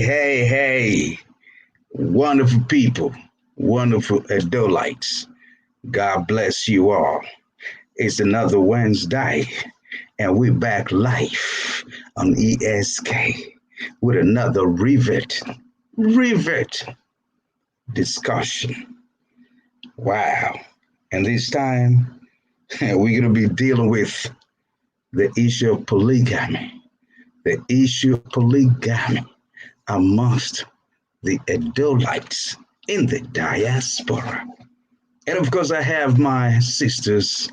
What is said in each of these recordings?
Hey. Wonderful people, wonderful Edolites. God bless you all. It's another Wednesday, and we're back live on ESK with another rivet discussion. Wow. And this time, we're going to be dealing with the issue of polygamy. The issue of polygamy amongst the Edolites in the diaspora. And of course, I have my sisters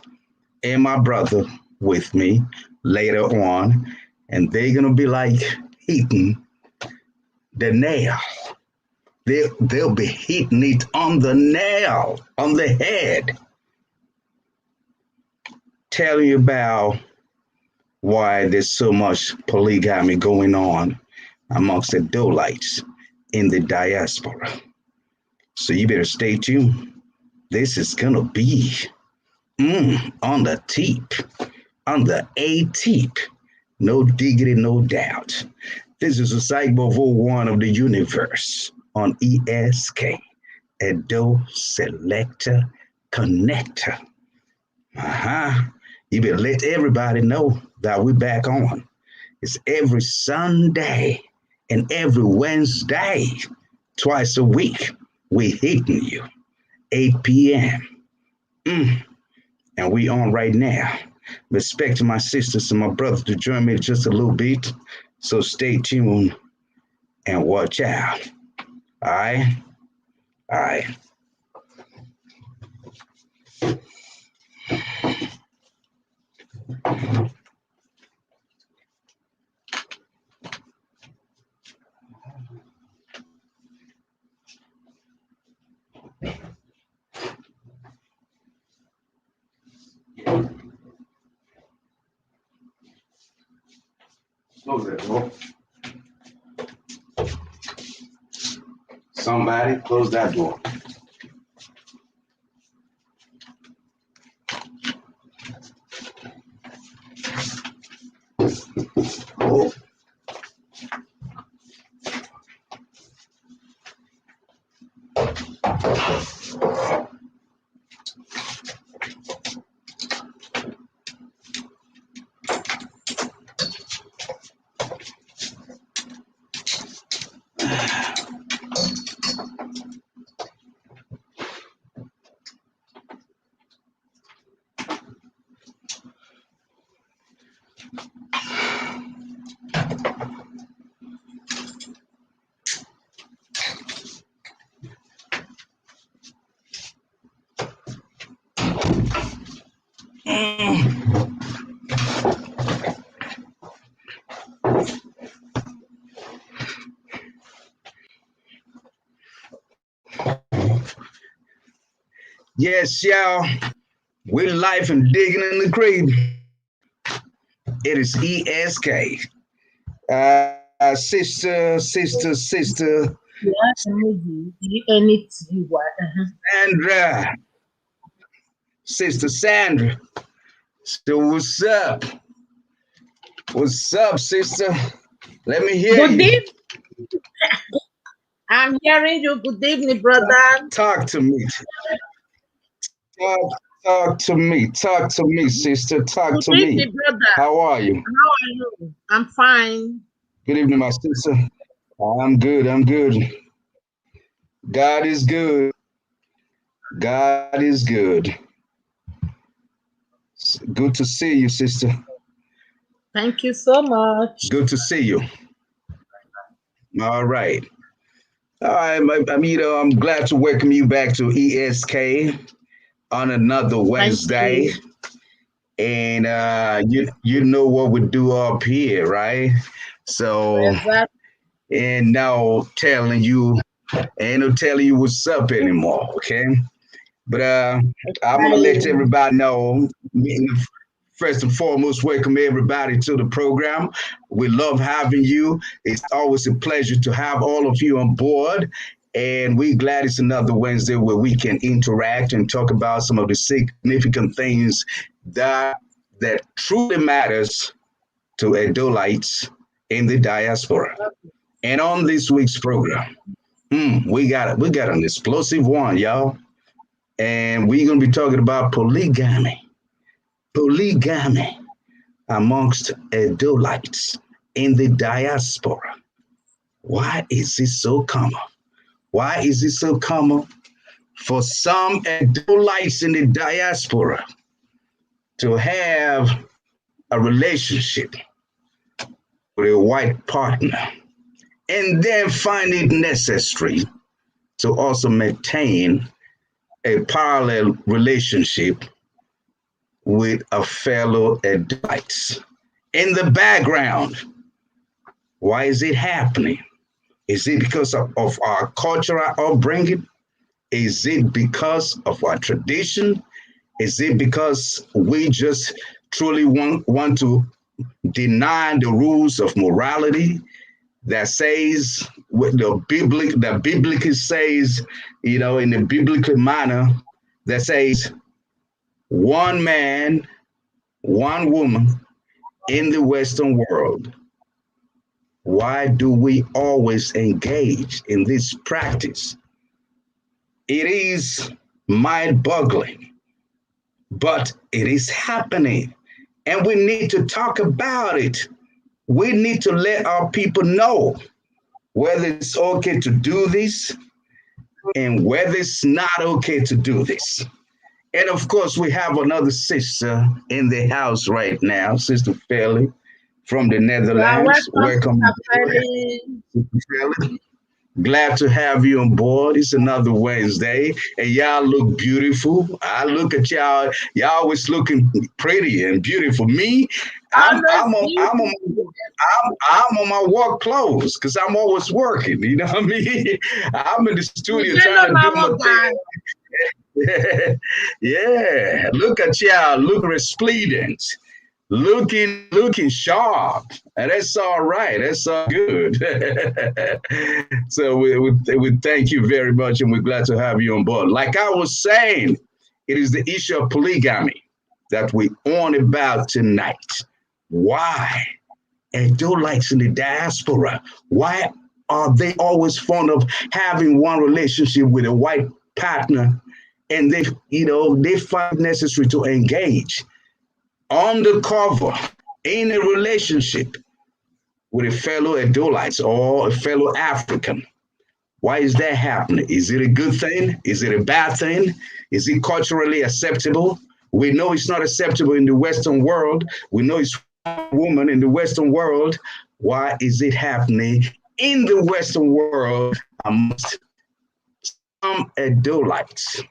and my brother with me later on, and they're going to be like hitting the nail. They'll be hitting it on the nail, on the head, telling you about why there's so much polygamy going on amongst the Edolites in the diaspora. So you better stay tuned. This is gonna be on the tip, on the A-tip. No diggity, no doubt. This is a Cyber 01 of the universe on ESK, Edo Selector Connector. You better let everybody know that we're back on. It's every Sunday and every Wednesday, twice a week, we're hitting you, 8 p.m. And we on right now. Expecting my sisters and my brother to join me just a little bit. So stay tuned and watch out. All right? All right. Close that door. Somebody close that door. Oh. Yes, y'all. We're live and digging in the grave. It is ESK. Sister. Yeah, Sandra. Sister Sandra. So what's up? What's up, sister? Let me hear you. I'm hearing you. Good evening, brother. Talk to me. Talk to me, sister. Talk to me. Evening, brother. How are you? How are you? I'm fine. Good evening, my sister. I'm good. God is good. God is good. Good to see you, sister. Thank you so much. Good to see you. All right. I'm glad to welcome you back to ESK on another Wednesday. And you know what we do up here, right? So and now telling you what's up anymore, okay? But I'm gonna let everybody know. First and foremost, welcome everybody to the program. We love having you. It's always a pleasure to have all of you on board. And we're glad it's another Wednesday where we can interact and talk about some of the significant things that truly matters to Edolites in the diaspora. And on this week's program, we got an explosive one, y'all. And we're gonna be talking about polygamy. Polygamy amongst Edolites in the diaspora. Why is it so common? Why is it so common for some Edolites in the diaspora to have a relationship with a white partner and then find it necessary to also maintain a parallel relationship with a fellow Edolites? In the background, why is it happening? Is it because of our cultural upbringing? Is it because of our tradition? Is it because we just truly want to deny the rules of morality that says what the biblically says, in the biblical manner that says one man, one woman in the Western world? Why do we always engage in this practice? It is mind-boggling, but it is happening, and we need to talk about it. We need to let our people know whether it's okay to do this and whether it's not okay to do this. And of course, we have another sister in the house right now, Sister Fairley from the Netherlands. Welcome. Glad to have you on board. It's another Wednesday, and y'all look beautiful. I look at y'all. Y'all always looking pretty and beautiful. Me, I'm on my work clothes because I'm always working. You know what I mean? I'm in the studio trying to do my thing. Yeah, look at y'all, look resplendent, looking sharp, and that's all right. That's all good. So we thank you very much, and we're glad to have you on board. Like I was saying, it is the issue of polygamy that we on about tonight. Why? Edolites in the diaspora, why are they always fond of having one relationship with a white partner, and they find it necessary to engage undercover in a relationship with a fellow Edolites or a fellow African? Why is that happening? Is it a good thing? Is it a bad thing? Is it culturally acceptable? We know it's not acceptable in the Western world. We know it's a woman in the Western world. Why is it happening in the Western world amongst some Edolites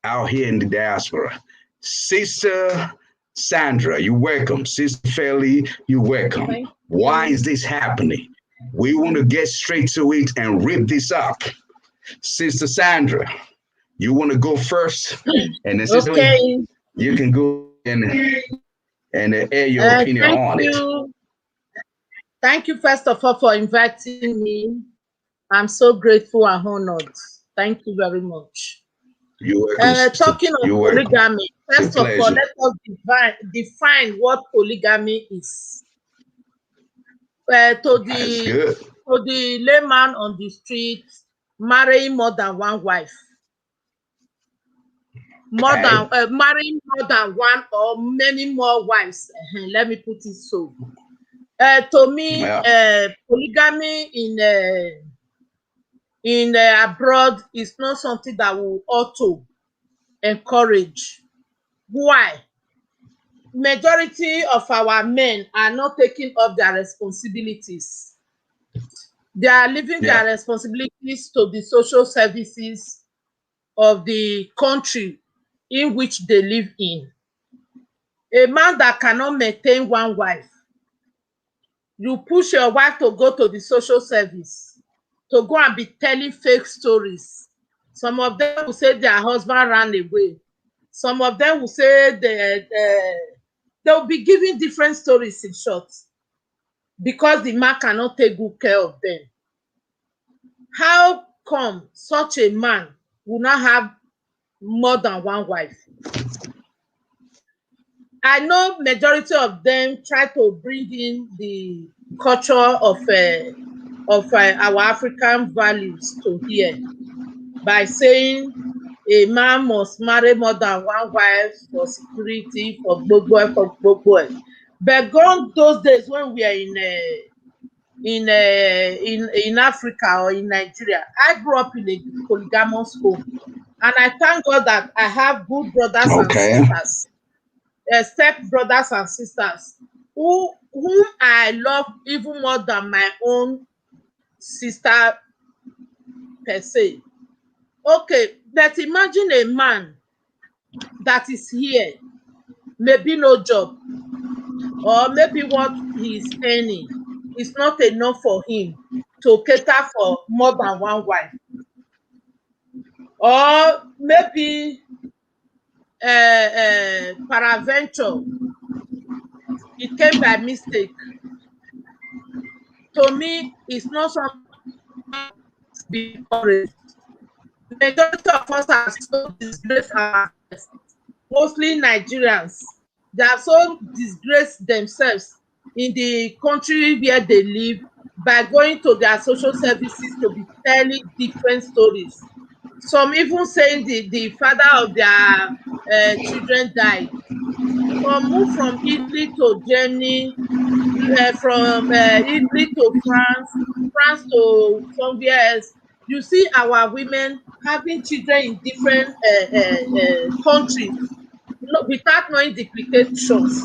out here in the diaspora? Sister Sandra, you're welcome. Sister Fairley, you're welcome. Why is this happening? We want to get straight to it and rip this up. Sister Sandra, you want to go first? And then Sister Lee, you can go and air your opinion on it. Thank you, first of all, for inviting me. I'm so grateful and honored. Thank you very much. You're welcome. Talking of polygamy, first of all, let us define what polygamy is. To the layman on the street, marrying more than one wife, marrying more than one or many more wives. Let me put it so. To me, polygamy in abroad is not something that we ought to encourage. Why? Majority of our men are not taking up their responsibilities. They are leaving their responsibilities to the social services of the country in which they live in. A man that cannot maintain one wife, you push your wife to go to the social service, to go and be telling fake stories. Some of them will say their husband ran away. Some of them will say they'll be giving different stories, in short, because the man cannot take good care of them. How come such a man will not have more than one wife? I know majority of them try to bring in the culture of our African values to hear by saying a man must marry more than one wife for security, for gbogbo. But gone those days when we are in Africa or in Nigeria. I grew up in a polygamous home, and I thank God that I have good brothers and Okay. sisters, step brothers and sisters, whom I love even more than my own sister per se. Okay, but imagine a man that is here, maybe no job, or maybe what he's earning is not enough for him to cater for more than one wife. Or maybe peradventure, it came by mistake. To me, it's not something to be encouraged. The majority of us are so disgraced ourselves, mostly Nigerians. They are so disgraced themselves in the country where they live by going to their social services to be telling different stories. Some even saying the father of their children died. Some moved from Italy to Germany, from Italy to France, France to somewhere else. You see our women having children in different countries, without knowing the implications,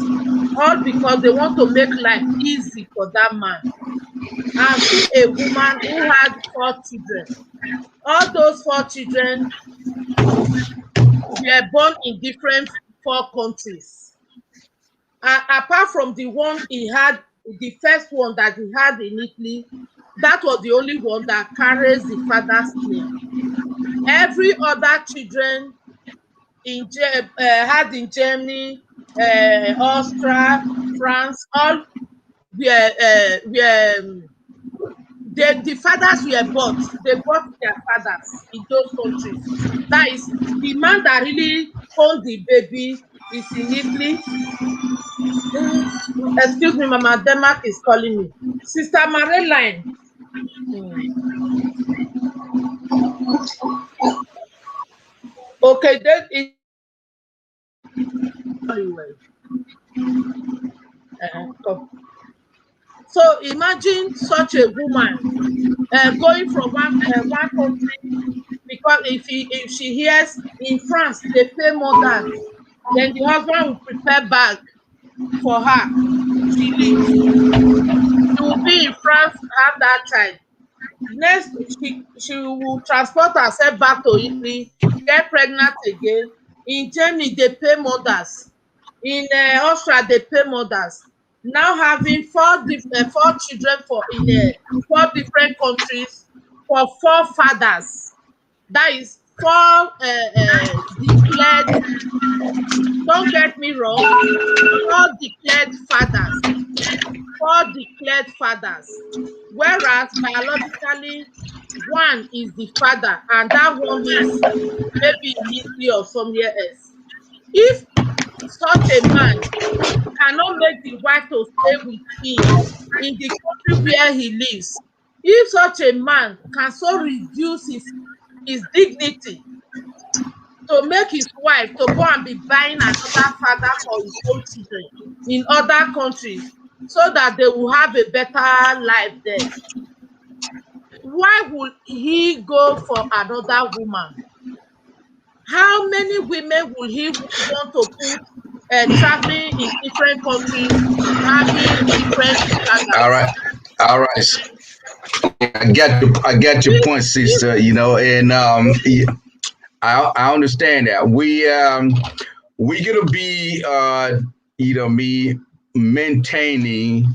all because they want to make life easy for that man. I've seen a woman who had 4 children. All those 4 children were born in different 4 countries. Apart from the one he had, the first one that he had in Italy, that was the only one that carries the father's name. Every other children had in Germany, Austria, France, all the fathers were bought. They bought their fathers in those countries. That is, the man that really owned the baby is in Italy. Excuse me, Mama Denmark is calling me. Sister Marilyn. Okay, then it so imagine such a woman going from one country, because if she hears in France they pay more than, then the husband will prepare bag for her. She leaves. She will be in France, have that child. Next, she will transport herself back to Italy, get pregnant again. In Germany, they pay mothers. In Austria, they pay mothers. Now having 4 children in 4 different countries for 4 fathers. That is 4 declared. Don't get me wrong. 4 declared fathers. 4 declared fathers. Whereas biologically, 1 is the father, and that one is maybe in Italy or somewhere else. If such a man cannot make the wife to stay with him in the country where he lives, if such a man can so reduce his dignity to make his wife to go and be buying another father for his own children in other countries so that they will have a better life there, why would he go for another woman? How many women will he want to put traveling in different countries, having different standards? All right. I get your point, sister. You know, and I understand that we gonna be me maintaining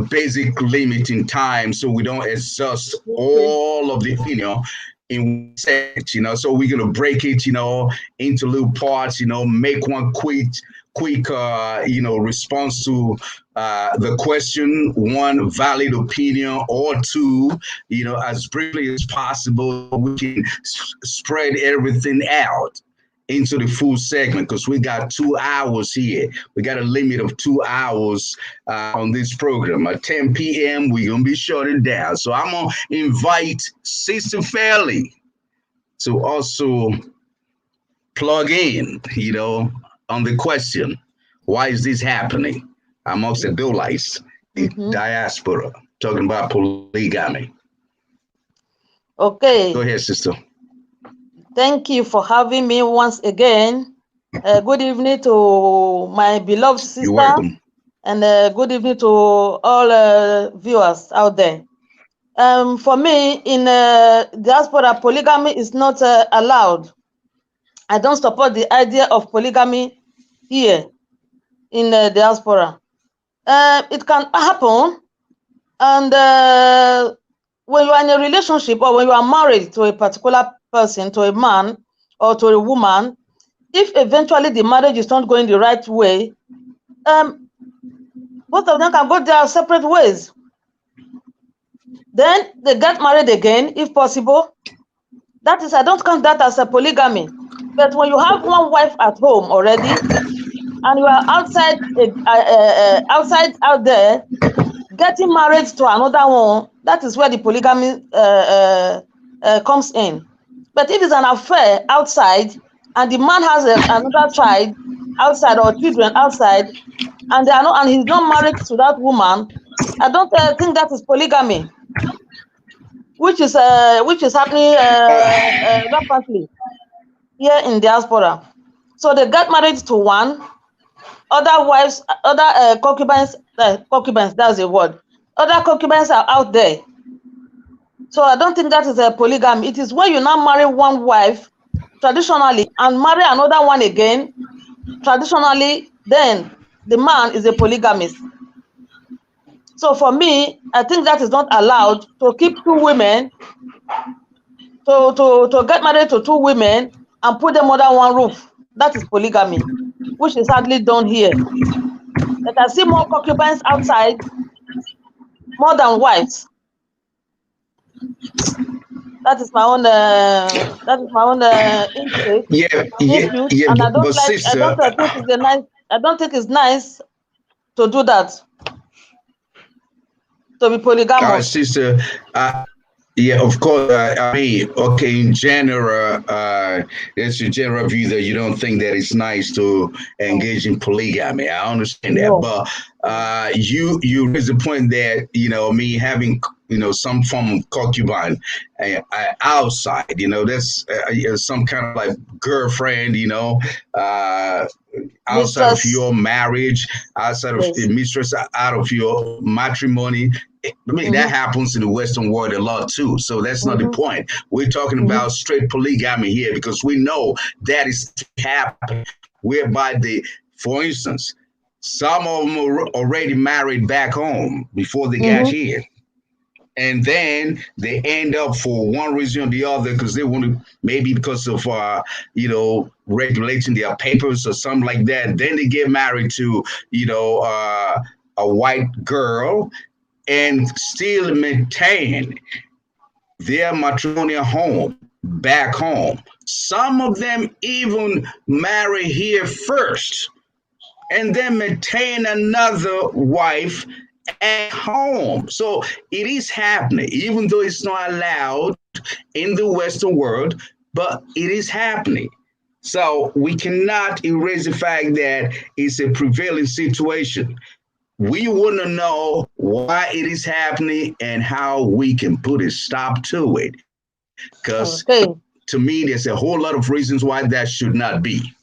basic limiting time so we don't exhaust all of the in set, so we're gonna break it, into little parts, make one quick response to the question, one valid opinion, or 2, as briefly as possible. We can spread everything out into the full segment because we got 2 hours here. We got a limit of 2 hours on this program. At 10 p.m., we're going to be shutting down. So I'm going to invite Sister Fairley to also plug in, on the question, why is this happening amongst Edolites, the diaspora, talking about polygamy. Okay. Go ahead, sister. Thank you for having me once again. Good evening to my beloved sister. You're welcome. And good evening to all viewers out there. For me, in diaspora, polygamy is not allowed. I don't support the idea of polygamy here in diaspora. It can happen, and when you are in a relationship or when you are married to a particular person, to a man or to a woman, if eventually the marriage is not going the right way, both of them can go their separate ways. Then they get married again, if possible. That is, I don't count that as a polygamy. But when you have one wife at home already, and you are outside, out there, getting married to another one, that is where the polygamy comes in. But if it's an affair outside, and the man has another child outside or children outside, and they are not, and he's not married to that woman, I don't think that is polygamy, which is happening rapidly here in diaspora. So they get married to one, other wives, other concubines, that's the word. Other concubines are out there. So I don't think that is a polygamy. It is when you now marry one wife traditionally and marry another one again traditionally, then the man is a polygamist. So for me, I think that is not allowed to keep two women, to get married to two women and put them under one roof. That is polygamy, which is hardly done here. But I see more concubines outside, more than wives. That is my own. That is my own input. Yeah. And I don't like. Sister, I don't think it's nice to do that. To be polygamous. Sister. Yeah, of course. I mean, okay, in general, there's a general view that you don't think that it's nice to engage in polygamy. I understand that, but you raise the point that me having some form of concubine outside, that's some kind of like girlfriend, outside of your marriage, outside of the mistress, out of your matrimony. I mean, that happens in the Western world a lot too. So that's not the point. We're talking about straight polygamy here because we know that is happening. Whereby for instance, some of them are already married back home before they got here. And then they end up for one reason or the other because they want to, maybe because of, regulating their papers or something like that. Then they get married to, a white girl and still maintain their matrimonial home back home. Some of them even marry here first and then maintain another wife at home. So it is happening, even though it's not allowed in the Western world, but it is happening. So we cannot erase the fact that it's a prevailing situation. We want to know why it is happening and how we can put a stop to it. Because to me, there's a whole lot of reasons why that should not be.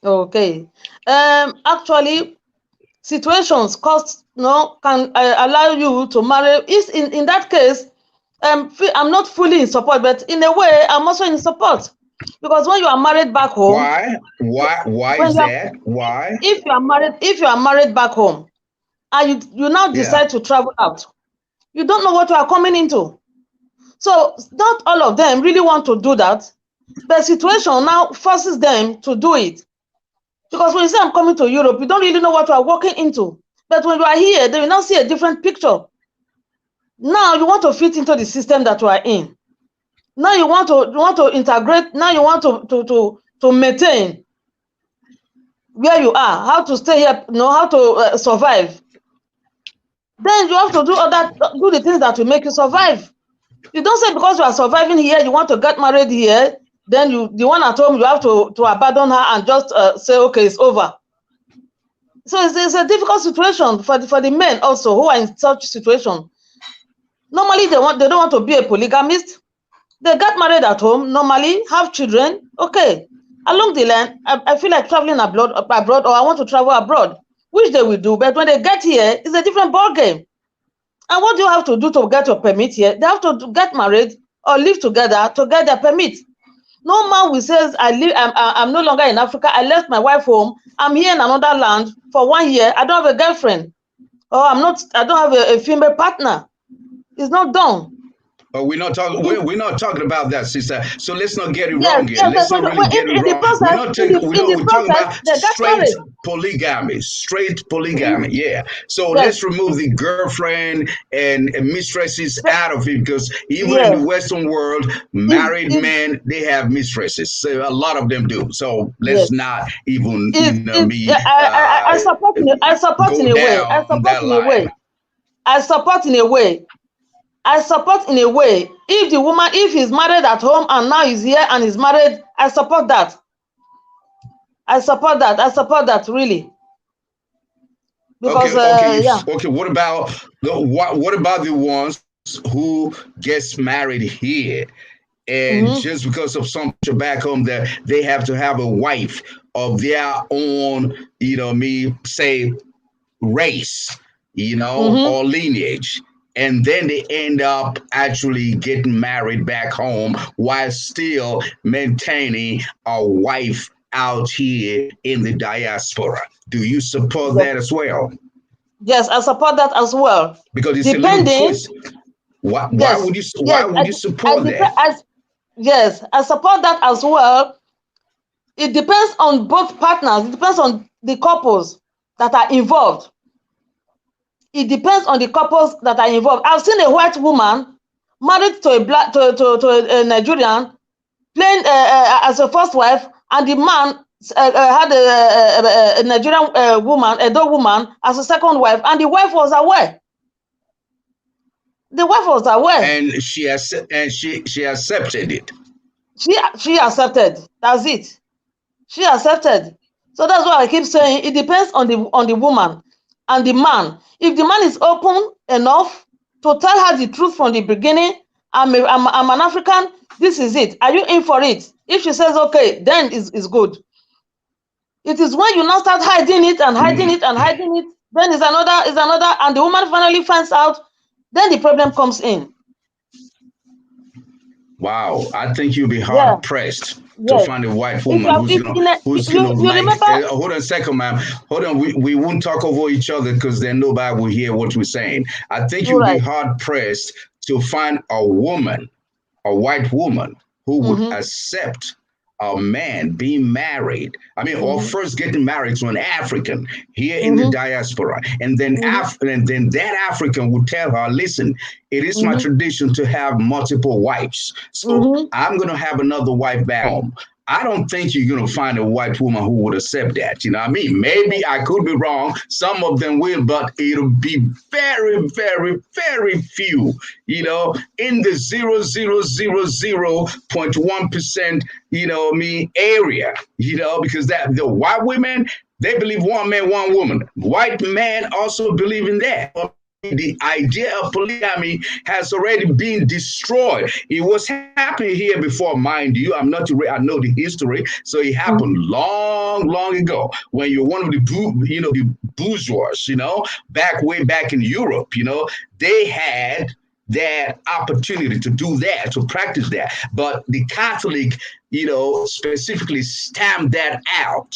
Okay. Actually, situations can allow you to marry. In that case, I'm not fully in support, but in a way, I'm also in support. Because when you are married back home, why is that? Why? If you are married back home, and you now decide to travel out, you don't know what you are coming into. So not all of them really want to do that. The situation now forces them to do it. Because when you say I'm coming to Europe, you don't really know what you are walking into. But when you are here, they will now see a different picture. Now you want to fit into the system that you are in. Now you want to integrate. Now you want to maintain where you are, how to stay here, how to survive. Then you have to do the things that will make you survive. You don't say because you are surviving here, you want to get married here, then the one at home, you have to abandon her and just say, okay, it's over. So it's a difficult situation for the men also who are in such situation. Normally, they don't want to be a polygamist. They get married at home, normally, have children. Okay. Along the line, I feel like traveling abroad, or I want to travel abroad, which they will do. But when they get here, it's a different ball game. And what do you have to do to get your permit here? They have to get married or live together to get their permit. No man will say, I'm no longer in Africa. I left my wife home. I'm here in another land for 1 year. I don't have a girlfriend. Or I don't have a female partner. It's not done. But we're not talking about that, sister. So let's not get it wrong here. Let's not really get it wrong. We're talking about straight polygamy. Yeah. So let's remove the girlfriend and mistresses out of it, because even in the Western world, married men, they have mistresses. So a lot of them do. So let's not even I support in a way. I support in a way. If he's married at home and now he's here and he's married, I support that. I support that really. Because okay. What about the ones who gets married here, and just because of something back home that they have to have a wife of their own, say race, or lineage. And then they end up actually getting married back home while still maintaining a wife out here in the diaspora. Do you support that as well? Yes, I support that as well. Because it's a little twist. Why would you support that? Yes, I support that as well. It depends on both partners. It depends on the couples that are involved. It depends on the couples that are involved. I've seen a white woman married to a Nigerian, playing as a first wife, and the man had a Nigerian woman, a Edo woman, as a second wife, and the wife was aware. The wife was aware, and she accepted it. She accepted. That's it. She accepted. So that's why I keep saying it depends on the woman and the man. If the man is open enough to tell her the truth from the beginning, I'm an African, this is it. Are you in for it? If she says okay, then it's good. It is when you now start hiding it and hiding it and hiding it, then is another, and the woman finally finds out, then the problem comes in. Wow, I think you'll be hard pressed to find a white woman who's gonna like. Hold on a second, ma'am. Hold on, we won't talk over each other because then nobody will hear what we're saying. I think you'll be hard pressed to find a white woman who would accept a man being married. I mean, or first getting married to an African here in the diaspora, and then then that African would tell her, "Listen, it is my tradition to have multiple wives, so I'm going to have another wife back home." I don't think you're going to find a white woman who would accept that. You know what I mean? Maybe I could be wrong. Some of them will, but it'll be very, very, very few, in the 0.1%, area, because the white women, they believe one man, one woman. White men also believe in that. The idea of polygamy has already been destroyed. It was happening here before, mind you. I know the history, so it happened long, long ago when you're one of the bourgeois, way back in Europe. They had that opportunity to do that, to practice that, but the Catholic, specifically stamped that out.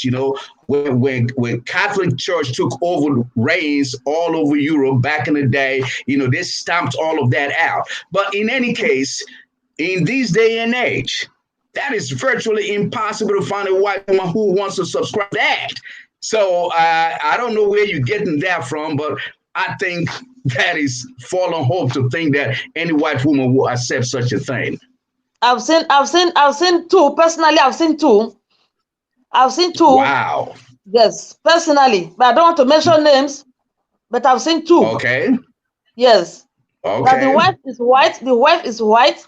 When Catholic Church took over reigns all over Europe back in the day, they stamped all of that out. But in any case, in this day and age, that is virtually impossible to find a white woman who wants to subscribe to that. So I don't know where you're getting that from, but I think that is fallen hope to think that any white woman will accept such a thing. I've seen two. Personally, I've seen two. I've seen 2. Wow. Yes, personally, but I don't want to mention names. But I've seen 2. Okay. Yes. Okay. That the wife is white. The wife is white,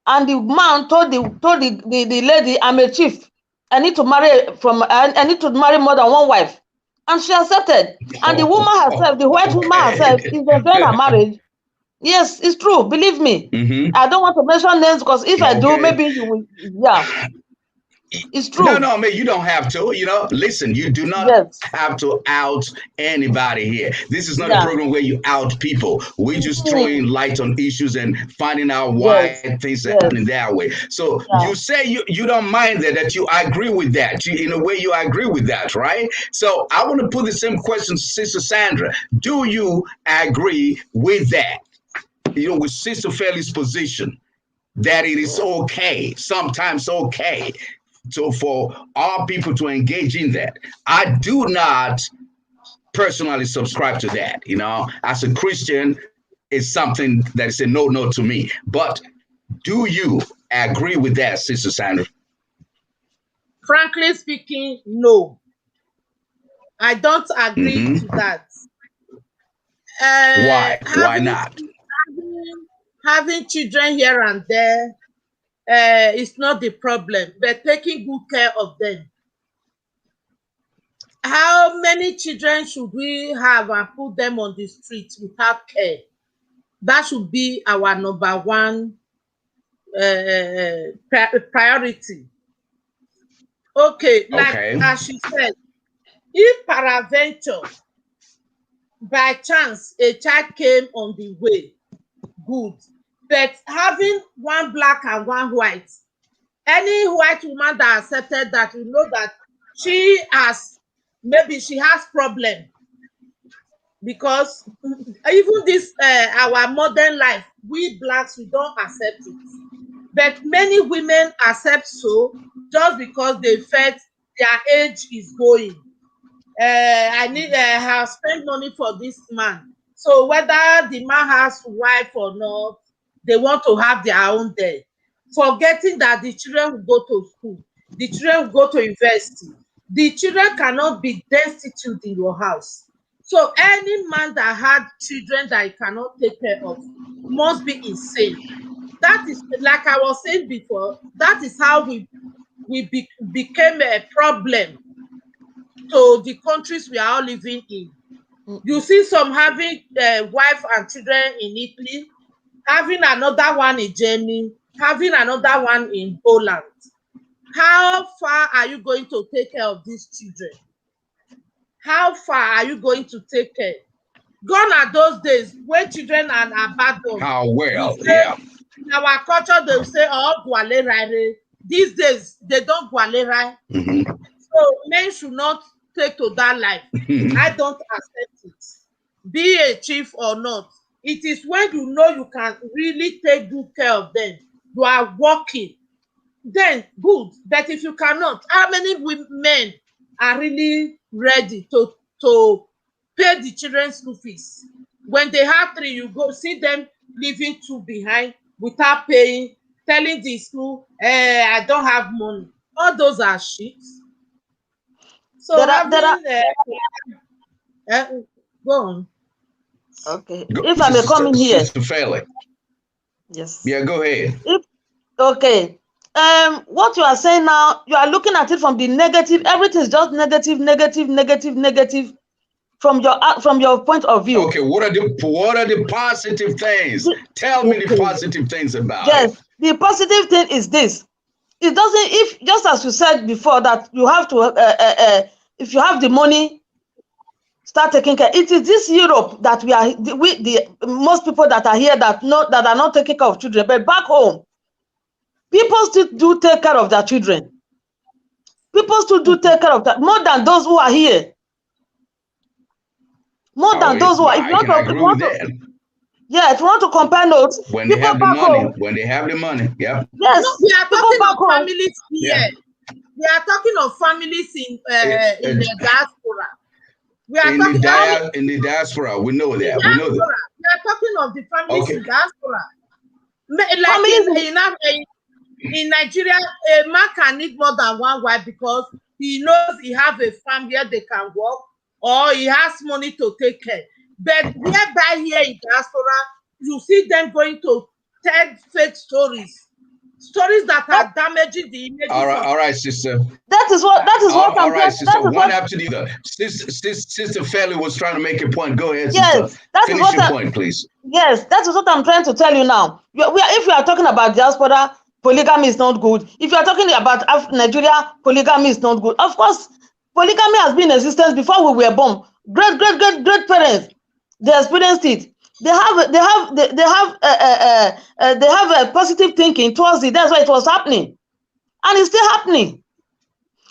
and the man told the lady, "I'm a chief. I need to marry I need to marry more than one wife," and she accepted. And the woman herself, the white woman herself, is enjoying her marriage. Yes, it's true. Believe me. I don't want to mention names because if I do, maybe you will. Yeah. It's true. No, man, you don't have to. Listen, you do not have to out anybody here. This is not a program where you out people. We're just throwing light on issues and finding out why things are happening that way. So you say you don't mind that you agree with that. In a way, you agree with that, right? So I want to put the same question to Sister Sandra. Do you agree with that? With Sister Felix's position, that it is okay, sometimes okay, so for all people to engage in that. I do not personally subscribe to that. As a Christian, it's something that is a no to me. But do you agree with that, Sister Sandra? Frankly speaking, no. I don't agree to that. Why? Why not? Having children here and there is not the problem, but taking good care of them. How many children should we have and put them on the streets without care? That should be our number one priority. Okay, as she said, if peradventure, by chance, a child came on the way, good. But having one black and one white, any white woman that accepted that, you know that she has problem, because even this our modern life, we blacks, we don't accept it. But many women accept so just because they felt their age is going. I have spent money for this man. So whether the man has wife or not, they want to have their own day. Forgetting that the children will go to school, the children will go to university. The children cannot be destitute in your house. So any man that had children that he cannot take care of must be insane. That is, like I was saying before, that is how we became a problem to the countries we are all living in. You see some having wife and children in Italy, having another one in Germany, having another one in Poland. How far are you going to take care of these children? How far are you going to take care? Gone are those days when children are abandoned. How well, in our culture, they will say, "Oh, gualera." These days, they don't gualera. So men should not take to that life. I don't accept it. Be a chief or not. It is when you know you can really take good care of them, you are working, then good. But if you cannot, how many men are really ready to pay the children's school fees? When they have 3, you go see them leaving 2 behind without paying, telling the school, I don't have money. All those are shit. So go on. Okay. If I may come in here. Yes. Yeah, go ahead. Okay. What you are saying now, you are looking at it from the negative. Everything is just negative from your point of view. Okay, what are the positive things? Tell me the positive things about it. Yes, the positive thing is this. It doesn't, if just as you said before, that you have to if you have the money, start taking care. It is this Europe that most people that are here that are not taking care of children. But back home, people still do take care of their children. People still do take care of that more than those who are here. More than those who are. If you want to compare notes, when they have the money, yeah. Yes, no, we are talking of families here. Yeah. We are talking of families in the diaspora. We are talking in the diaspora. We know that. We are talking of the families in diaspora. Like In Nigeria, a man can need more than one wife because he knows he have a family where they can work or he has money to take care. But whereby here in diaspora, you see them going to tell fake stories that are damaging the image. All right, sister. That is what all right, sister. One after the other. Sister Fairley was trying to make a point. Go ahead, yes, sister. Finish your point, please. Yes, that is what I'm trying to tell you now. If we are talking about diaspora, polygamy is not good. If you are talking about Nigeria, polygamy is not good. Of course, polygamy has been in existence before we were born. Great parents, they experienced it. They have a positive thinking towards it. That's why it was happening, and it's still happening.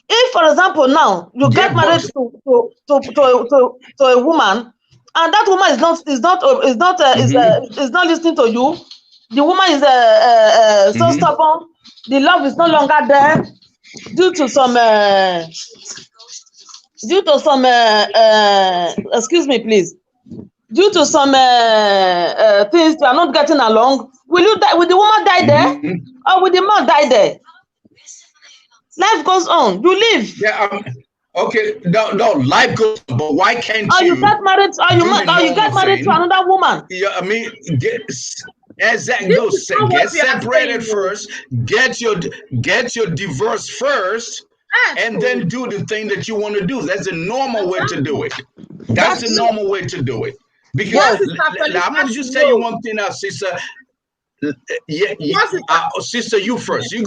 If, for example, now you get married to a woman, and that woman is not listening to you, the woman is so stubborn, the love is no longer there due to some excuse me, please. Due to some things you are not getting along, will the woman die there, or will the man die there? Life goes on. You live. Yeah. Okay. No. Life goes on, but why can't you? You get married, or you get married to another woman. Yeah. I mean, get separated first. Get your divorce first. And then do the thing that you want to do. That's the normal way to do it. That's the normal way to do it. Because I'm going to just tell you one thing now, sister. Sister, you first. You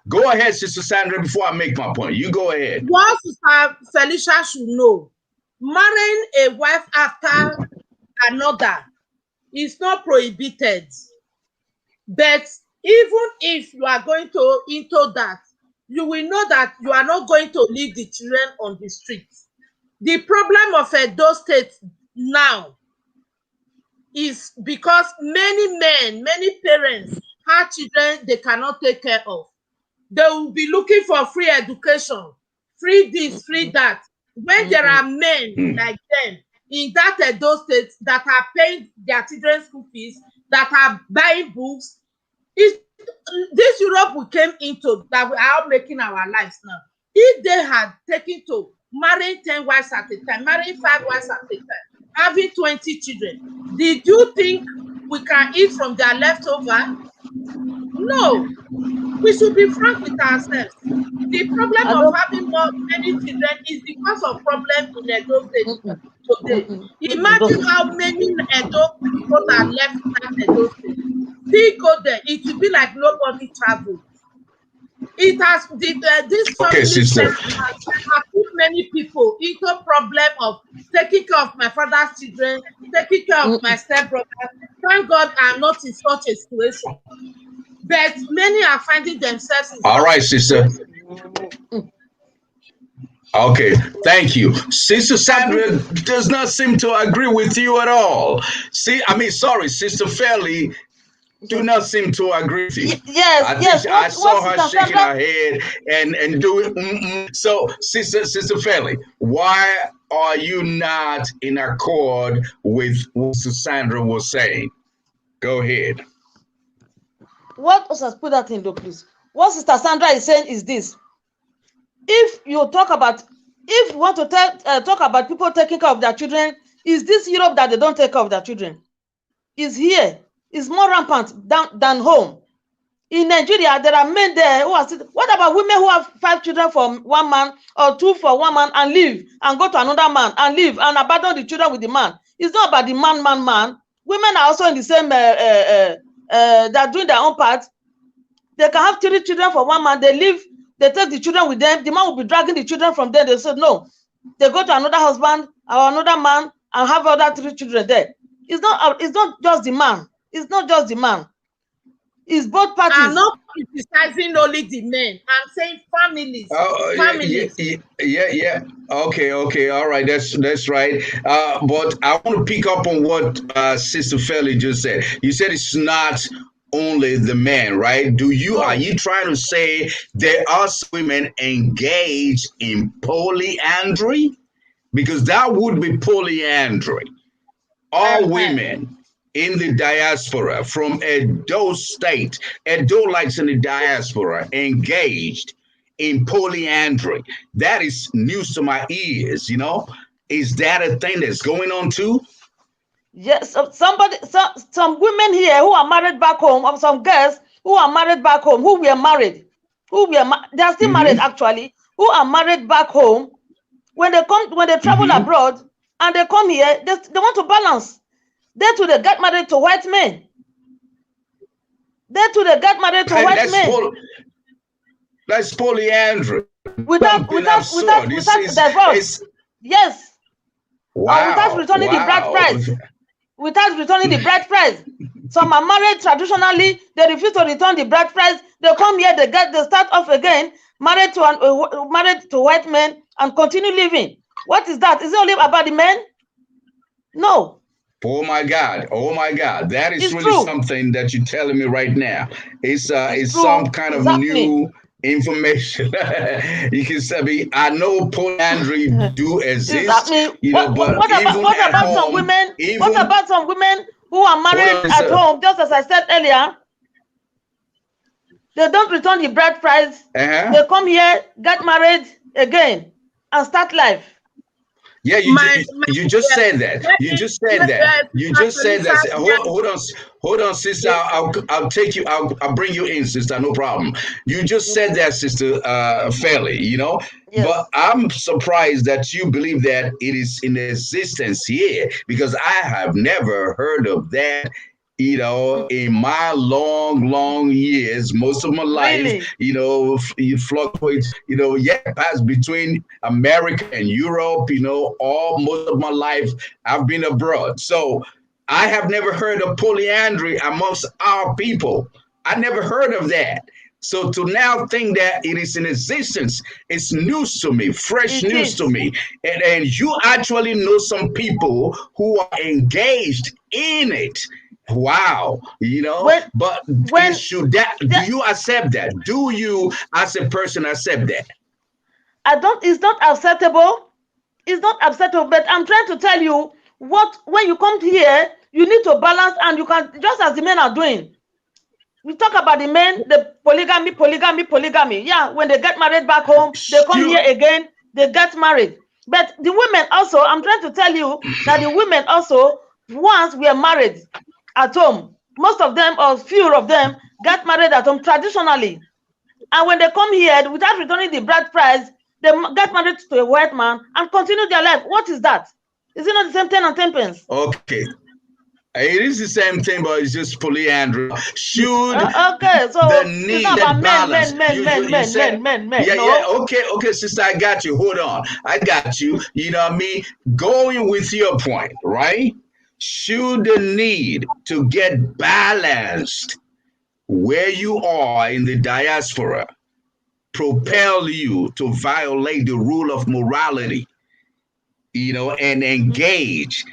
go ahead, Sister Sandra, before I make my point. You go ahead. What Sister Felicia should know, marrying a wife after another is not prohibited. But even if you are going into that, you will know that you are not going to leave the children on the streets. The problem of Edo State now is because many parents have children they cannot take care of. They will be looking for free education, free this, free that. When there are men like them in that Edo State that are paying their children's school fees, that are buying books, this Europe we came into that we are making our lives now. If they had taken to marrying 10 wives at a time, marrying 5 wives at a time, having 20 children, did you think we can eat from their leftover? No. We should be frank with ourselves. The problem of having many children is because of problems in Edo State today. Imagine how many Edo people are left in Edo State. Still go there, it will be like nobody traveled. It has this family has put many people into problem of taking care of my father's children, taking care of my stepbrother. Thank God I'm not in such a situation. But many are finding themselves in all right, sister. Okay, thank you. Sister Sandra does not seem to agree with you at all. Sorry, Sister Fairley do not seem to agree with you. Yes. I saw her shaking her head and doing. So, Sister Fairley, why are you not in accord with what Sister Sandra was saying? Go ahead. What us put that in though, please? What Sister Sandra is saying is this: if you want to talk about people taking care of their children, is this Europe that they don't take care of their children? Is here? Is more rampant than home. In Nigeria, there are men there who are still. What about women who have 5 children from one man or 2 for one man and leave and go to another man and leave and abandon the children with the man? It's not about the man. Women are also in the same. They're doing their own part. They can have 3 children for one man. They leave. They take the children with them. The man will be dragging the children from there. They said no. They go to another husband or another man and have other 3 children there. It's not just the man. It's not just the man. It's both parties. I'm not criticizing only the men. I'm saying families. Families. Yeah. Okay. All right. That's right. But I want to pick up on what Sister Fairley just said. You said it's not only the men, right? Are you trying to say there are women engaged in polyandry? Because that would be polyandry. All women in the diaspora from Edo State, Edolites in the diaspora engaged in polyandry. That is news to my ears, you know. Is that a thing that's going on too? Yes, some women here who are married back home, or some girls who are married back home, who were married, they are still married actually, who are married back home. When they travel abroad and they come here, they want to balance. They too, they get married to white men. They too, they get married to white men. That's polyandry. Without divorce. Yes. Wow. Or without returning the bride price. Without returning the bride price. Some are married traditionally, they refuse to return the bride price. They come here, they start off again, married to white men and continue living. What is that? Is it only about the men? No. Oh my God! Oh my God! That is really true. Something that you're telling me right now. It's some kind of new information. You can say, I know polyandry do exist, you know, but what about some women? What about some women who are married at home? Just as I said earlier, they don't return the bride price. They come here, get married again, and start life. Yeah, you just said that. You just said that. You just said that. Hold on, sister. I'll take you. I'll bring you in, sister. No problem. You just said that, sister. Fairly, you know. Yes. But I'm surprised that you believe that it is in existence here, because I have never heard of that. You know, in my long years, most of my life, Really? you know, you fluctuate, you know, pass between America and Europe, you know, most of my life I've been abroad. So I have never heard of polyandry amongst our people. I never heard of that. So to now think that it is in existence, it's news to me, fresh news to me. And you actually know some people who are engaged in it. Wow, you know, do you accept that? Do you, as a person, accept that? It's not acceptable. It's not acceptable, but I'm trying to tell you when you come here, you need to balance, and you can, just as the men are doing. We talk about the men, the polygamy. Yeah, when they get married back home, they come here again, they get married. But the women also, I'm trying to tell you that the women also, once we are married at home, most of them or few of them get married at home traditionally. And when they come here, without returning the bride price, they get married to a white man and continue their life. What is that? Is it not the same 10 and 10 pence? Okay. It is the same thing, but it's just polyandry. Should okay, so the need it's not about balance. men. Yeah. Okay, sister, I got you. Hold on. I got you. You know what I mean? Going with your point, right? Should the need to get balanced where you are in the diaspora propel you to violate the rule of morality, you know, and engage?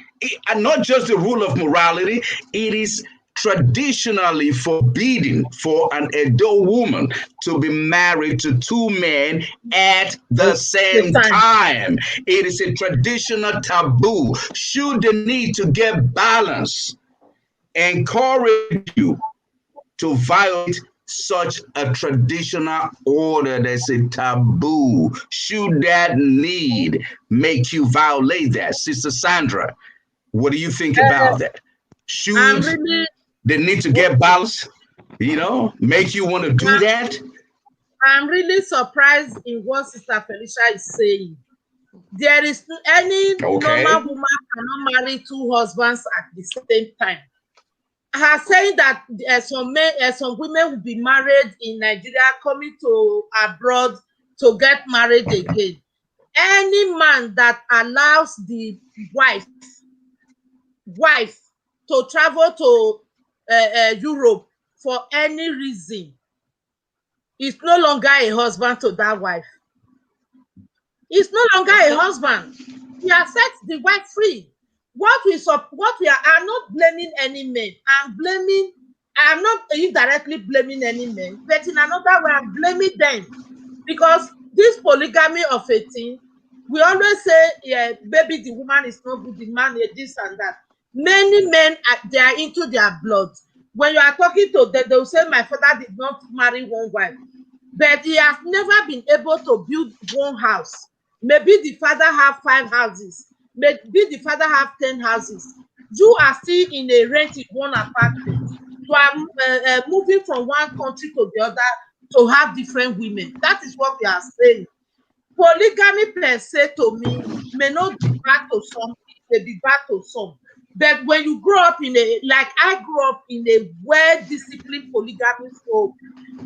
And not just the rule of morality, it is traditionally forbidden for an Edo woman to be married to two men at the same time. It is a traditional taboo. Should the need to get balance encourage you to violate such a traditional order that's a taboo? Should that need make you violate that? Sister Sandra, what do you think about that? Should the need to get balance, you know, make you want to do that? I'm really surprised in what Sister Felicia is saying. There is any normal woman cannot marry two husbands at the same time. Her saying that some women will be married in Nigeria, coming to abroad to get married again. Any man that allows the wife to travel to Europe for any reason is no longer a husband to that wife. It's no longer a husband. He has set the wife free. I'm not blaming any men. I'm not indirectly blaming any men, but in another way, I'm blaming them. Because this polygamy of a thing, we always say, yeah, maybe the woman is not good, the man is this and that. Many men, they are into their blood. When you are talking to them, they will say, my father did not marry one wife, but he has never been able to build one house. Maybe the father have 5 houses. Maybe the father have 10 houses. You are still in a rent in one apartment. You are moving from one country to the other to have different women. That is what we are saying. Polygamy per se to me may not be bad to some, it may be bad to some. But when you grow up in a, like I grew up in a well-disciplined polygamy home,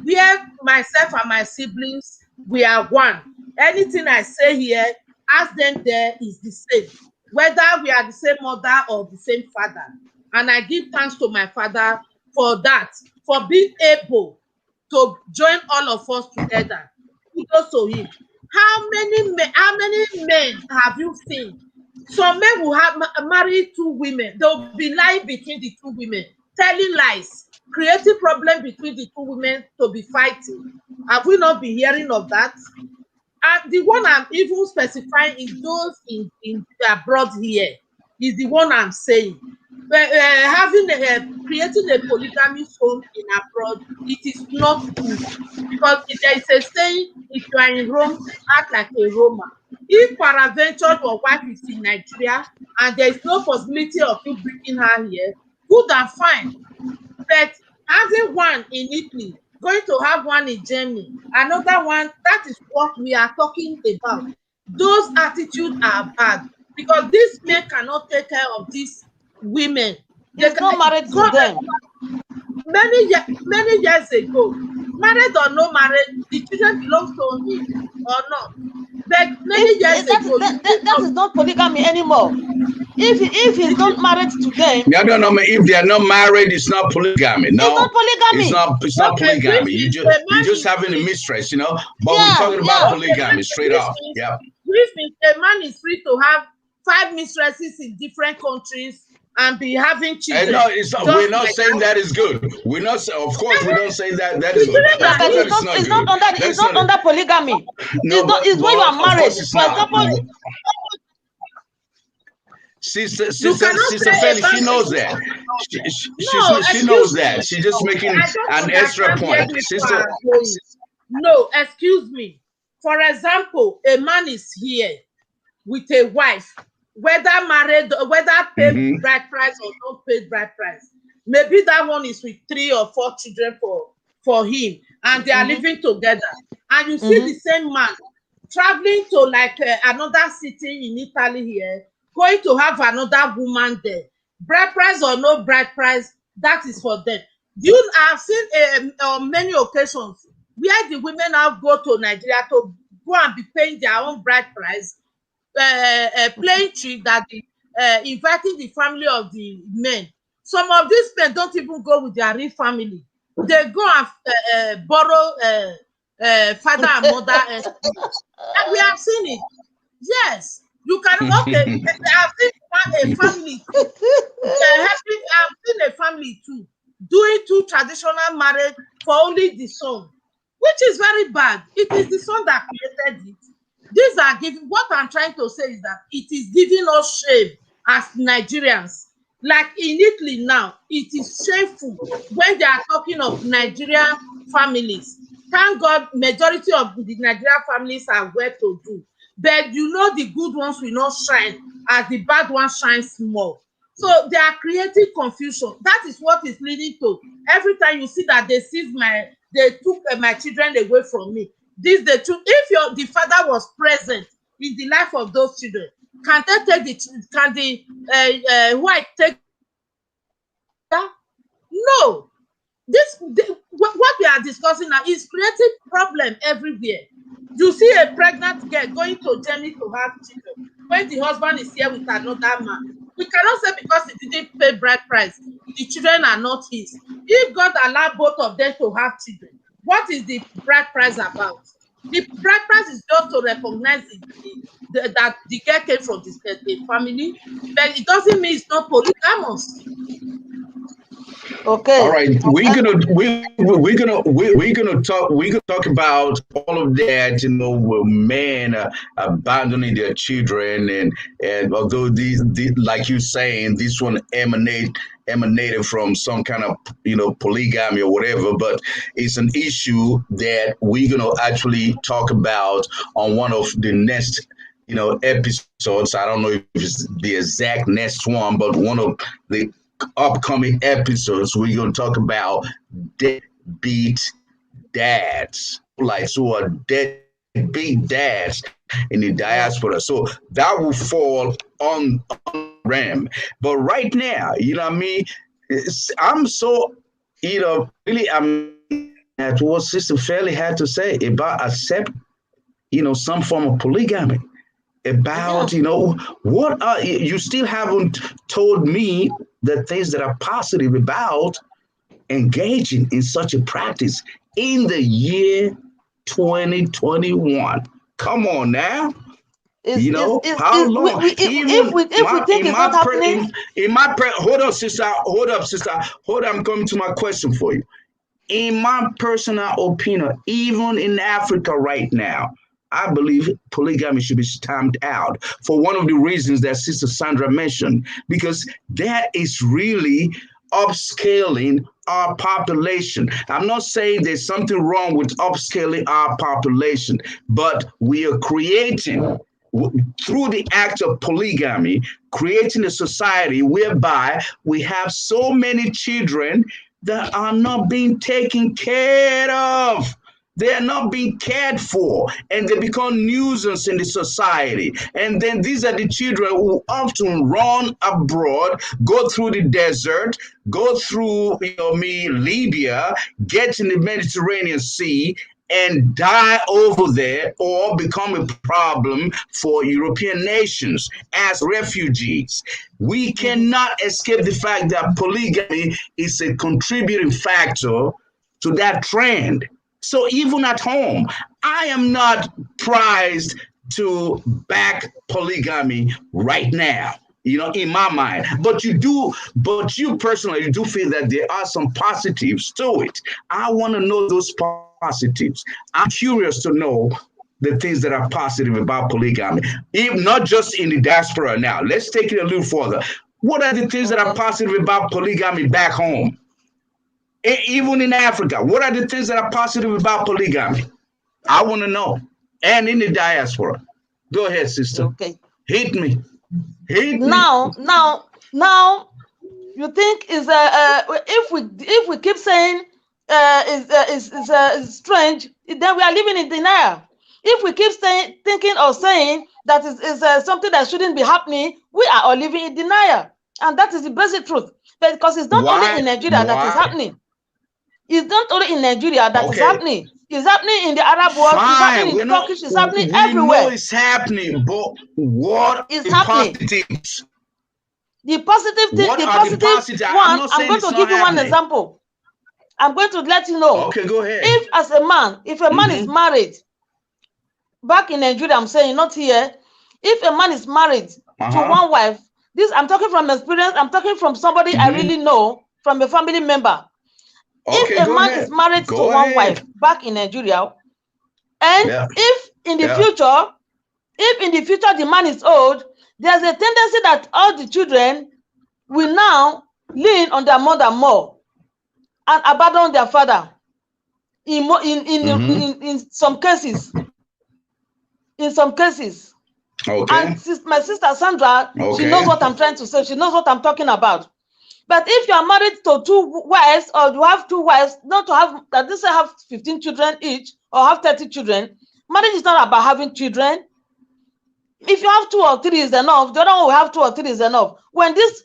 where myself and my siblings, we are one. Anything I say here, ask them there is the same. Whether we are the same mother or the same father. And I give thanks to my father for that, for being able to join all of us together. Kudos to him. How many men have you seen? Some men will have married 2 women. They'll be lying between the 2 women, telling lies, creating problem between the 2 women to be fighting. Have we not been hearing of that? And the one I'm even specifying is those in abroad here is the one I'm saying. Creating a polygamy home in abroad, it is not good, because there is a saying, if you are in Rome, act like a Roman. If peradventure your wife is in Nigeria and there is no possibility of you bringing her here, good and fine. But having one in Italy, going to have one in Germany, another one, that is what we are talking about. Those attitudes are bad, because these men cannot take care of these women. He's not married to them. Many years ago, married or no married, the children belong to him or not. But many years ago, that is not polygamy anymore. If he's not married to them, no. If they are not married, it's not polygamy. No, it's not polygamy. It's not polygamy. You just having a mistress, you know. But we're talking about polygamy straight off. Yeah. Which means a man is free to have 5 mistresses in different countries and be having children. No, it's not. We're not saying that is good. We're not. Of course, we don't say that is good. It's not under polygamy. No, it's when you are married. For example, Sister Felix, she knows that. She knows that. She's just making an extra point. Sister. No, excuse me. For example, a man is here with a wife, whether married, whether paid bride price or not paid bride price. Maybe that one is with 3 or 4 children for him, and they are living together. And you see the same man traveling to like another city in Italy here, going to have another woman there. Bride price or no bride price, that is for them. You have seen on many occasions where the women now go to Nigeria to go and be paying their own bride price, playing trick that inviting the family of the men. Some of these men don't even go with their real family. They go and borrow father and mother. And we have seen it. Yes, you can. Okay, I've seen a family too. I've seen a family too doing 2 traditional marriage for only the son, which is very bad. It is the son that created it. These are giving. What I'm trying to say is that it is giving us shame as Nigerians. Like in Italy now, it is shameful when they are talking of Nigerian families. Thank God, majority of the Nigerian families are well to do. But you know the good ones will not shine as the bad ones shine more. So they are creating confusion. That is what is leading to. Every time you see that they took my children away from me. This the truth. If the father was present in the life of those children, can they take the white take that? No. What we are discussing now is creating problem everywhere. You see a pregnant girl going to Germany to have children when the husband is here with another man. We cannot say because he didn't pay bride price, the children are not his. If God allowed both of them to have children, what is the bride price about? The bride price is just to recognize that the girl came from the family, but it doesn't mean it's not polygamous. Okay. All right, we're gonna talk about all of that. You know, with men abandoning their children, and although these like you saying, this one emanated from some kind of polygamy or whatever, but it's an issue that we're gonna actually talk about on one of the next episodes. I don't know if it's the exact next one, but one of the upcoming episodes, we're going to talk about deadbeat dads, like who are deadbeat dads in the diaspora. So that will fall on Ram. But right now, you know what I mean? I'm so, really, I'm at what Sister Fairley had to say about accept, some form of polygamy. About what are you still haven't told me the things that are positive about engaging in such a practice in the year 2021. Come on now. How long? If we think it's not happening, hold on, sister. Hold up, sister. Hold on. I'm coming to my question for you. In my personal opinion, even in Africa right now, I believe polygamy should be stamped out for one of the reasons that Sister Sandra mentioned, because that is really upscaling our population. I'm not saying there's something wrong with upscaling our population, but we are creating, through the act of polygamy, creating a society whereby we have so many children that are not being taken care of. They're not being cared for, and they become nuisance in the society. And then these are the children who often run abroad, go through the desert, go through, Libya, get in the Mediterranean Sea, and die over there, or become a problem for European nations as refugees. We cannot escape the fact that polygamy is a contributing factor to that trend. So even at home, I am not prized to back polygamy right now, in my mind. But you personally, you do feel that there are some positives to it. I want to know those positives. I'm curious to know the things that are positive about polygamy, even not just in the diaspora now. Let's take it a little further. What are the things that are positive about polygamy back home? Even in Africa, what are the things that are positive about polygamy? I want to know. And in the diaspora. Go ahead, sister. Okay. Hit me. Now, you think if we keep saying is strange, then we are living in denial. If we keep thinking or saying that is something that shouldn't be happening, we are all living in denial, and that is the basic truth. Because it's not only in Nigeria that is happening. It's not only in Nigeria that is happening. It's happening in the Arab world. It's happening in Turkish. It's happening everywhere. We know it's happening, but what is happening? Positives? The positive thing, the positive one. I'm going to give you one example. I'm going to let you know. Okay, go ahead. If a man is married, back in Nigeria, I'm saying, not here. If a man is married to one wife, this I'm talking from experience. I'm talking from somebody I really know, from a family member. If a man is married to one wife back in Nigeria, and if in the future the man is old, there's a tendency that all the children will now lean on their mother more and abandon their father. In some cases. In some cases. Okay. And my sister Sandra, she knows what I'm trying to say. She knows what I'm talking about. But if you are married to two wives, or you have two wives, not to have that this have 15 children each or have 30 children, marriage is not about having children. If you have 2 or 3 is enough, the other one will have 2 or 3 is enough. When this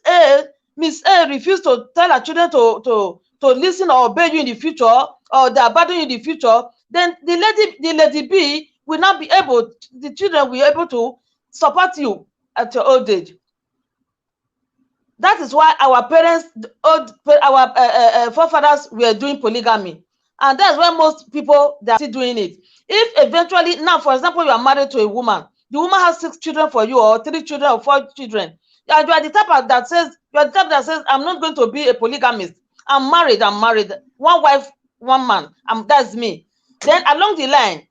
Miss A refused to tell her children to listen or obey you in the future, or they abandon you in the future, then the lady B will not be able, the children will be able to support you at your old age. That is why our parents, our forefathers were doing polygamy. And that's why most people, they are still doing it. If eventually, now, for example, you are married to a woman, the woman has 6 children for you, or 3 children, or 4 children. And you are the type that says, I'm not going to be a polygamist. I'm married. One wife, one man. That's me. Then along the line,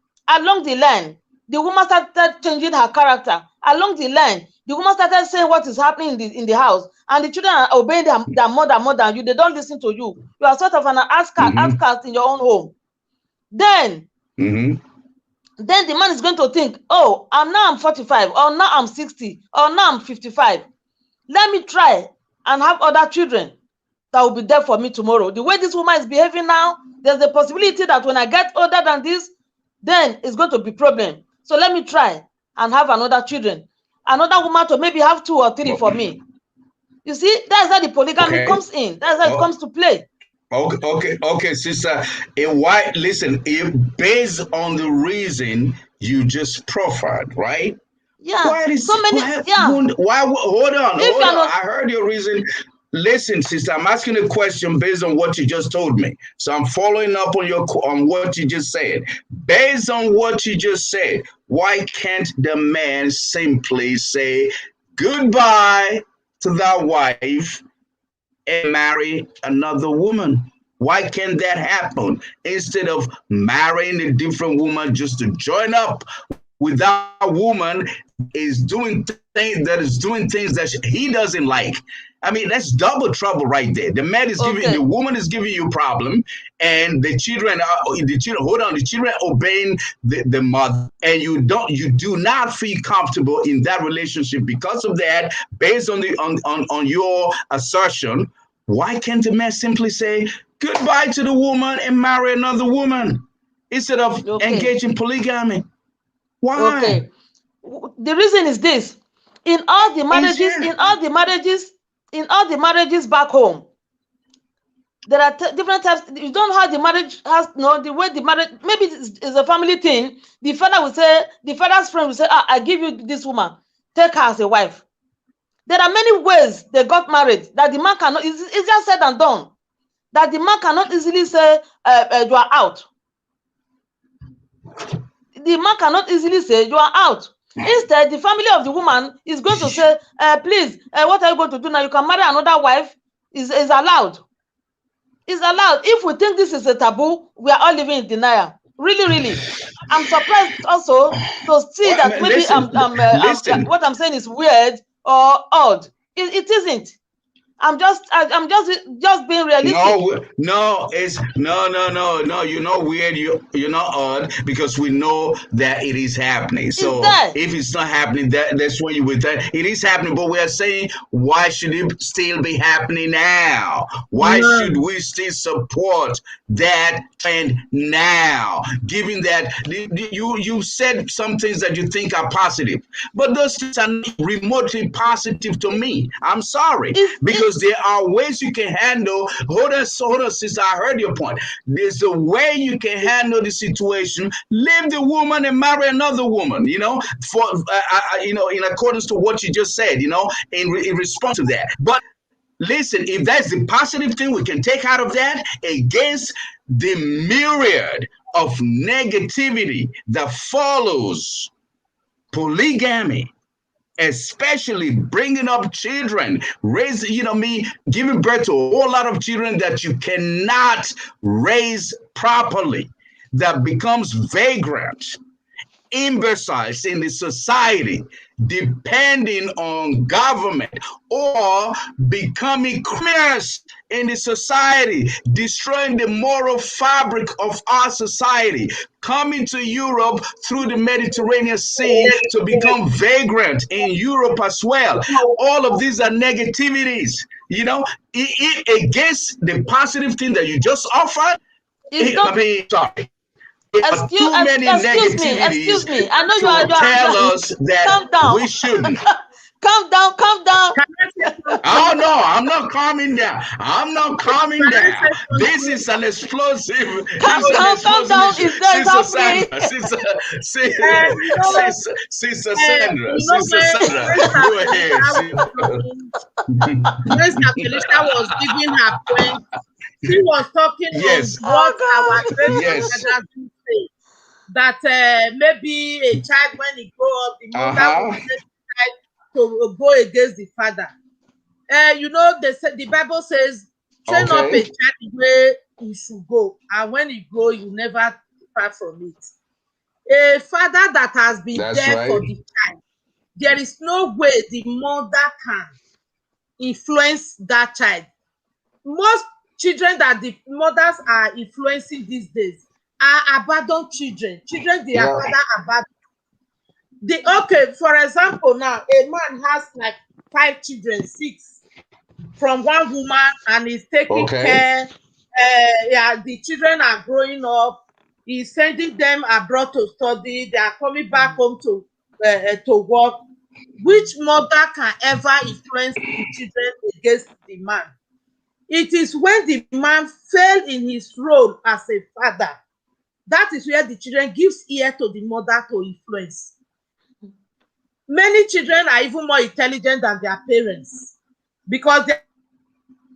the woman started changing her character. Along the line, the woman started saying what is happening in the house, and the children are obeying their mother more than you. They don't listen to you. You are sort of an outcast in your own home. Then the man is going to think, oh, I'm 45, or now I'm 60, or now I'm 55. Let me try and have other children that will be there for me tomorrow. The way this woman is behaving now, there's a possibility that when I get older than this, then it's going to be problem. So let me try and have another children, another woman to maybe have 2 or 3 for me. You see, that's how the polygamy comes in. That's how it comes to play. Okay, sister. Listen, based on the reason you just proffered, right? Yeah. Why hold on. I heard your reason. Listen, sister, I'm asking a question based on what you just told me. So I'm following up on what you just said. Based on what you just said, why can't the man simply say goodbye to that wife and marry another woman? Why can't that happen? Instead of marrying a different woman just to join up with that woman is doing things that he doesn't like. I mean, that's double trouble right there. The man is the woman is giving you a problem, and the children obeying the mother, and you do not feel comfortable in that relationship because of that. Based on your assertion, why can't the man simply say goodbye to the woman and marry another woman instead of engaging polygamy? Why? Okay. The reason is this: in all the marriages back home, there are different types. You don't know how the marriage has the way the marriage. Maybe it's a family thing. The father's friend will say, I give you this woman, take her as a wife. There are many ways they got married that the man cannot. It's easier said than done. That the man cannot easily say you are out. The man cannot easily say you are out. Instead, the family of the woman is going to say, please, what are you going to do now? You can marry another wife. Is allowed. It's allowed. If we think this is a taboo, we are all living in denial. Really, really. I'm surprised also to see that maybe what I'm saying is weird or odd. It isn't. I'm just being realistic. No. You're not weird. You're not odd, because we know that it is happening. So if it's not happening, that's when you would think it is happening. But we are saying, why should it still be happening now? Why should we still support that trend now? Given that you said some things that you think are positive, but those things are not remotely positive to me. I'm sorry, because there are ways you can handle. Hold on, sister. I heard your point. There's a way you can handle the situation. Leave the woman and marry another woman. In accordance to what you just said. In response to that. But listen, if that's the positive thing we can take out of that, against the myriad of negativity that follows polygamy, especially bringing up children, giving birth to a whole lot of children that you cannot raise properly, that becomes vagrant, imbeciles in the society, depending on government, or becoming criminals in the society, destroying the moral fabric of our society, coming to Europe through the Mediterranean Sea to become vagrant in Europe as well. All of these are negativities, against the positive thing that you just offered. Sorry. Excuse me. I know you are tell us that we shouldn't. Calm down. Oh no, I'm not calming down. This is an explosive. Calm down. Is there something? Sister Sandra, go ahead. Sister Felicia was giving her point. She was talking on what our traditions say. That maybe a child, when he grow up, the mother will make the child to go against the father. The Bible says Train up a Okay. child where he should go, and when he go, you never depart from it. A father that has been That's there right. for the child, there is no way the mother can influence that child. Most children that the mothers are influencing these days are abandoned children. Children their Yeah. father abandoned. Okay, for example, now a man has like 5 children, 6 from one woman, and is taking Okay. care. Yeah, the children are growing up. He's sending them abroad to study. They are coming back home to work. Which mother can ever influence the children against the man? It is when the man fail in his role as a father. That is where the children gives ear to the mother to influence. Many children are even more intelligent than their parents because their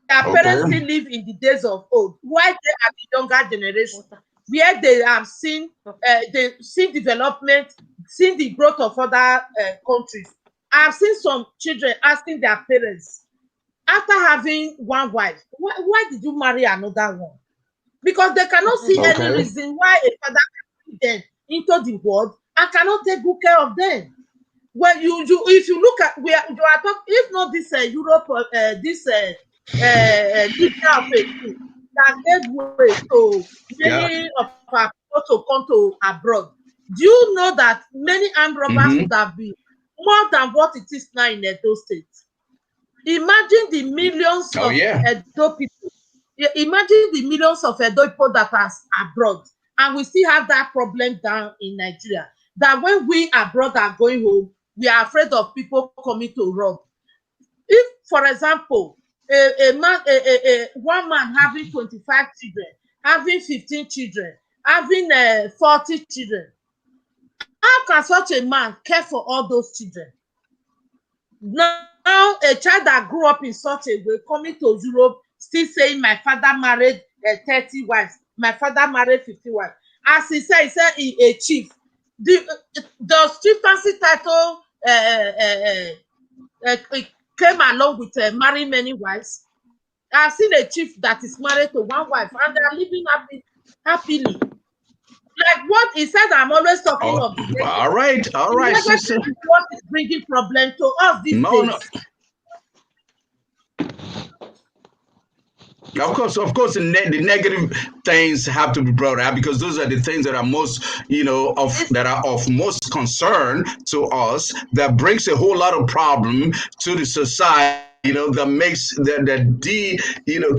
parents Okay. still live in the days of old, while they are the younger generation, where they have seen development, seen the growth of other countries. I have seen some children asking their parents, after having one wife, why did you marry another one? Because they cannot see any Okay. reason why a father can bring them into the world and cannot take good care of them. When you if you look at where you are talking, if not this Europe, this Libya of a thing that gave way to Yeah. many of our people to come to abroad. Do you know that many armed robbers Mm-hmm. would have been more than what it is now in Edo State? Imagine the millions Oh of yeah. Edo people. Imagine the millions of Edo people that are abroad, and we still have that problem down in Nigeria. That when we abroad are going home, we are afraid of people coming to rob. If, for example, one man having 25 children, having 15 children, having 40 children, how can such a man care for all those children? Now, a child that grew up in such a way, coming to Europe, still saying, my father married 30 wives, my father married 50 wives. As he said he a chief. The chieftaincy title came along with marrying many wives. I've seen a chief that is married to one wife and they are living happily. Like what he said, I'm always talking Oh, of the all negative. right. All The right, negative sister. is what is bringing problem to us these No, no. days. Of course, the negative things have to be brought out because those are the things that are most, that are of most concern to us. That brings a whole lot of problem to the society. That makes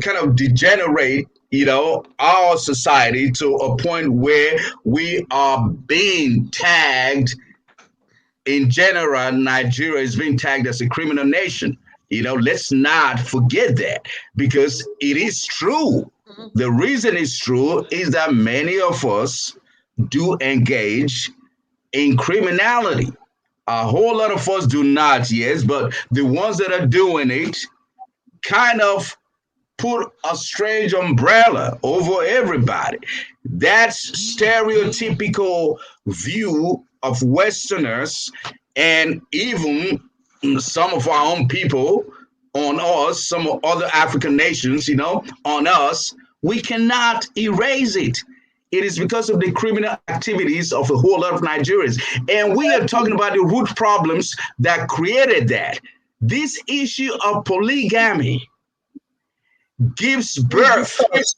kind of degenerate. Our society to a point where we are being tagged in general. Nigeria is being tagged as a criminal nation. Let's not forget that because it is true. The reason it's true is that many of us do engage in criminality. A whole lot of us do not, yes, but the ones that are doing it kind of put a strange umbrella over everybody. That's stereotypical view of Westerners and even some of our own people on us, some other African nations, on us. We cannot erase it. It is because of the criminal activities of a whole lot of Nigerians. And we are talking about the root problems that created that. This issue of polygamy gives Is birth discouraged.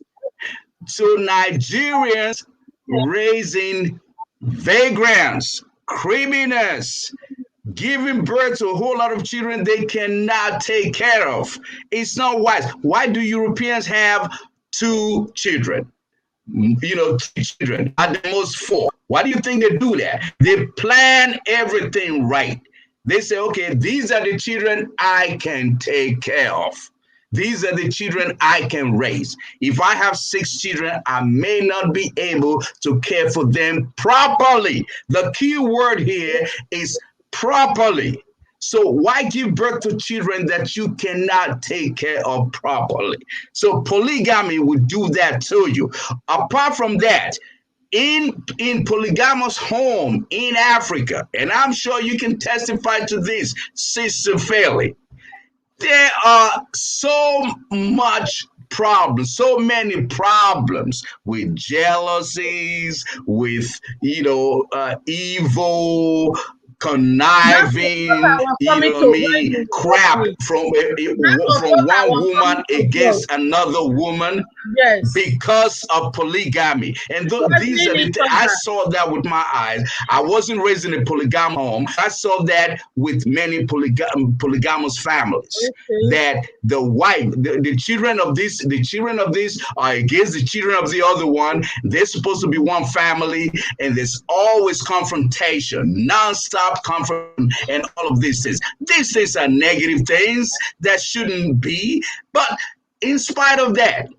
to Nigerians raising vagrants, criminals, giving birth to a whole lot of children they cannot take care of. It's not wise. Why do Europeans have 2 children? 3 children, at the most 4. Why do you think they do that? They plan everything right. They say, okay, these are the children I can take care of. These are the children I can raise. If I have 6 children, I may not be able to care for them properly. The key word here is properly. So why give birth to children that you cannot take care of properly? So polygamy will do that to you. Apart from that, in polygamous home in Africa, and I'm sure you can testify to this, Sister Fairley, there are so much problems, so many problems with jealousies, with evil, conniving, crap from one woman against another woman. Yes. Because of polygamy. And these are the I saw that with my eyes. I wasn't raised in a polygamous home. I saw that with many polygamous families. Okay. That the wife, the children of this are against the children of the other one. They're supposed to be one family, and there's always confrontation, non-stop confrontation, and all of these things. These things are negative things that shouldn't be. But in spite of that,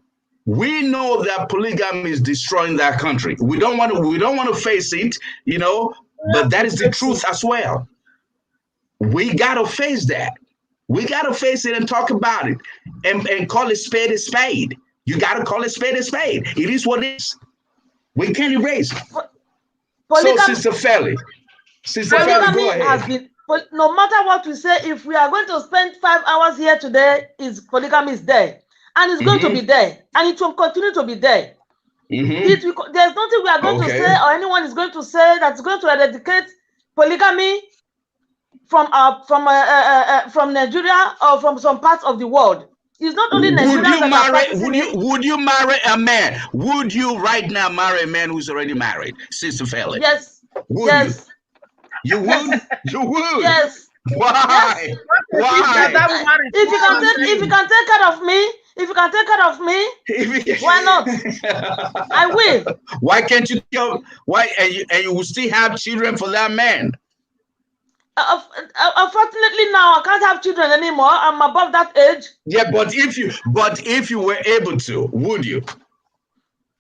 we know that polygamy is destroying that country. We don't want to face it, but that is the truth as well. We gotta face that. We gotta face it and talk about it and call it spade a spade. You gotta call it spade a spade. It is what it is. We can't erase it. So, Sister Felly, go ahead. No matter what we say, if we are going to spend 5 hours here today, polygamy is there. And it's going to be there, and it will continue to be there. There's nothing we are going to say, or anyone is going to say that's going to eradicate polygamy from Nigeria or from some parts of the world. It's not only Nigeria. Would you marry a man? Would you right now marry a man who's already married, Sister Felly? Yes. Yes. You would. You would. Yes. Why? Yes. Why? If you can take care of me. If you can take care of me, why not? I will. Why can't you go? Why and you will still have children for that man? Unfortunately, now I can't have children anymore. I'm above that age. Yeah, but if you were able to, would you?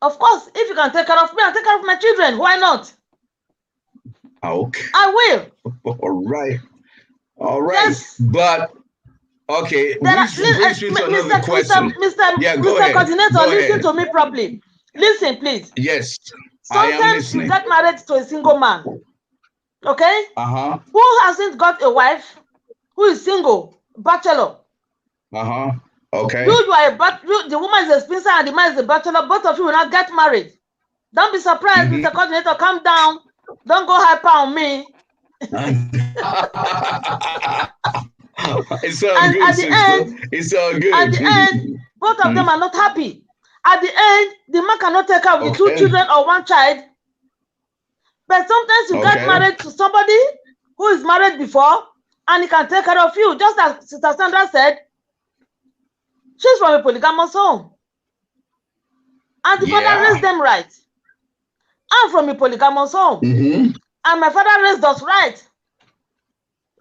Of course, if you can take care of me and take care of my children, why not? Okay. I will. All right. Yes. But. Okay, which brings me to another question. Mr. Coordinator, listen to me properly. Listen, please. Yes, sometimes you get married to a single man, okay? Who hasn't got a wife, who is single, bachelor? Okay. The woman is a spinster and the man is a bachelor. Both of you will not get married. Don't be surprised, Mr. Coordinator. Calm down. Don't go hyper on me. It's all good, at the end, it's all good. At the end, both of them are not happy. At the end, the man cannot take care of the 2 children or 1 child. But sometimes you get married to somebody who is married before and he can take care of you. Just as Sister Sandra said, she's from a polygamous home. And the father raised them right. I'm from a polygamous home. And my father raised us right.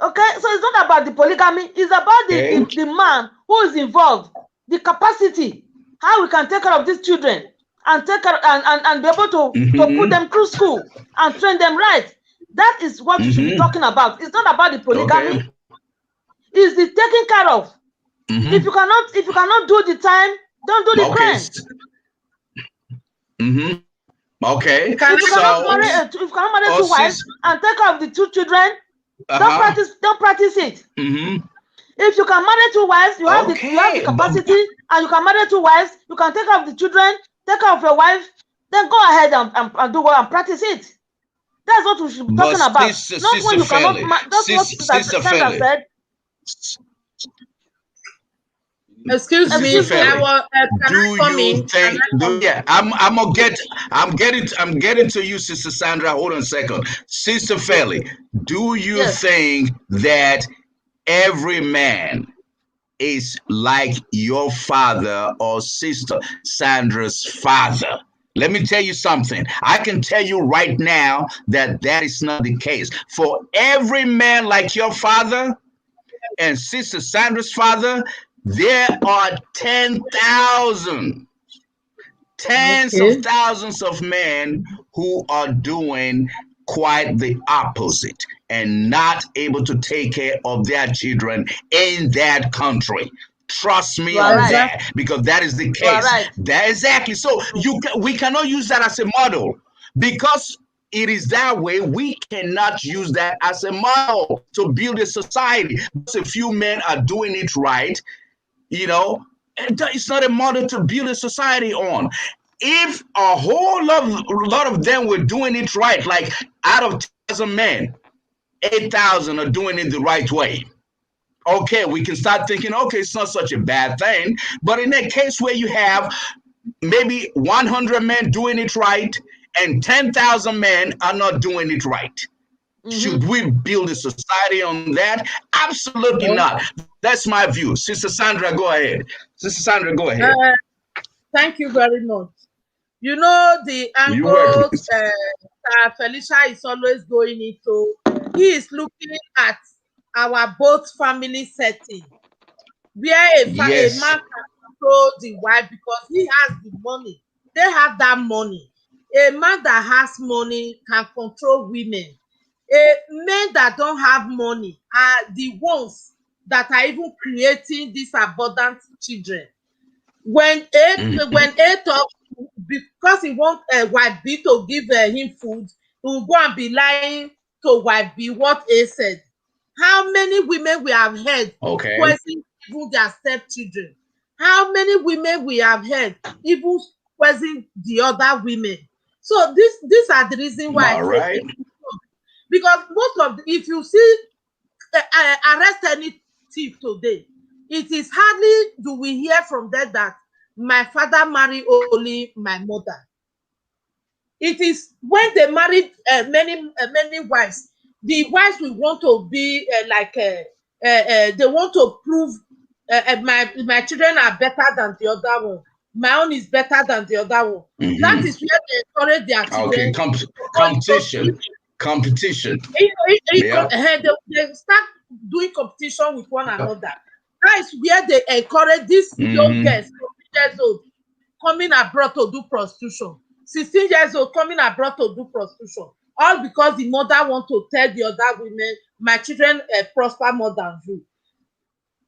Okay, so it's not about the polygamy, it's about the man who is involved, the capacity, how we can take care of these children and take care and be able to put them through school and train them right. That is what we should be talking about. It's not about the polygamy. It's the taking care of. If you cannot do the time, don't do the crime. Okay. If you cannot marry 2 wives and take care of the 2 children, don't practice it. If you can marry 2 wives, you have the capacity, and you can marry 2 wives, you can take care of the children, take care of your wife, then go ahead and do well and practice it. That's what we should be talking about. Not when you cannot. That's what Sister Sandra said. Excuse me. I'm getting to you, Sister Sandra. Hold on a second. Sister Felly, do you think that every man is like your father or Sister Sandra's father? Let me tell you something. I can tell you right now that is not the case. For every man like your father and Sister Sandra's father, there are 10,000, tens of thousands of men who are doing quite the opposite and not able to take care of their children in that country. Trust me on that, because that is the case. That exactly. So we cannot use that as a model, because it is that way. We cannot use that as a model to build a society. Because a few men are doing it right, it's not a model to build a society on. If a whole lot of them were doing it right, like out of 1,000 men, 8,000 are doing it the right way. Okay, we can start thinking, okay, it's not such a bad thing. But in a case where you have maybe 100 men doing it right and 10,000 men are not doing it right, should we build a society on that? Absolutely not. That's my view. Sister Sandra, go ahead. Sister Sandra, go ahead. Thank you very much. You know, the angle Felicia is always going into, he is looking at our both family setting, where a man can control the wife because he has the money. They have that money. A man that has money can control women. Men that don't have money are the ones that are even creating these abundant children. When A talks, because he wants wife B to give him food, he will go and be lying to wife B what A said. How many women we have heard questioning even their stepchildren? How many women we have heard even questioning the other women? So these are the reason why I say because most of if you see arrest any thief today, it is hardly do we hear from them that my father married only my mother. It is when they married many wives, the wives will want to be they want to prove my children are better than the other one. My own is better than the other one. That is where they encourage their children. Competition. They start doing competition with one another. That is where they encourage these young girls, 14 years old, coming abroad to do prostitution. 16 years old coming abroad to do prostitution. All because the mother want to tell the other women, my children prosper more than you.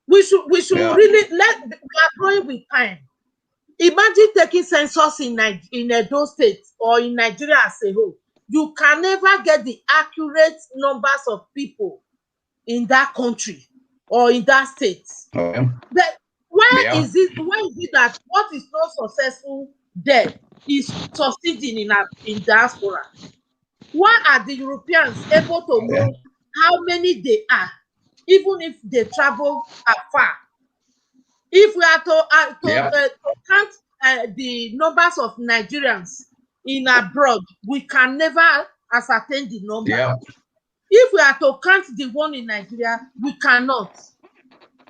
We should really we are growing with time. Imagine taking census in Edo State or in Nigeria as a whole. You can never get the accurate numbers of people in that country or in that state. But why is it that what is not successful there is succeeding in diaspora? Why are the Europeans able to know how many they are, even if they travel afar? If we are to count the numbers of Nigerians in abroad, we can never ascertain the number. If we are to count the one in Nigeria, we cannot.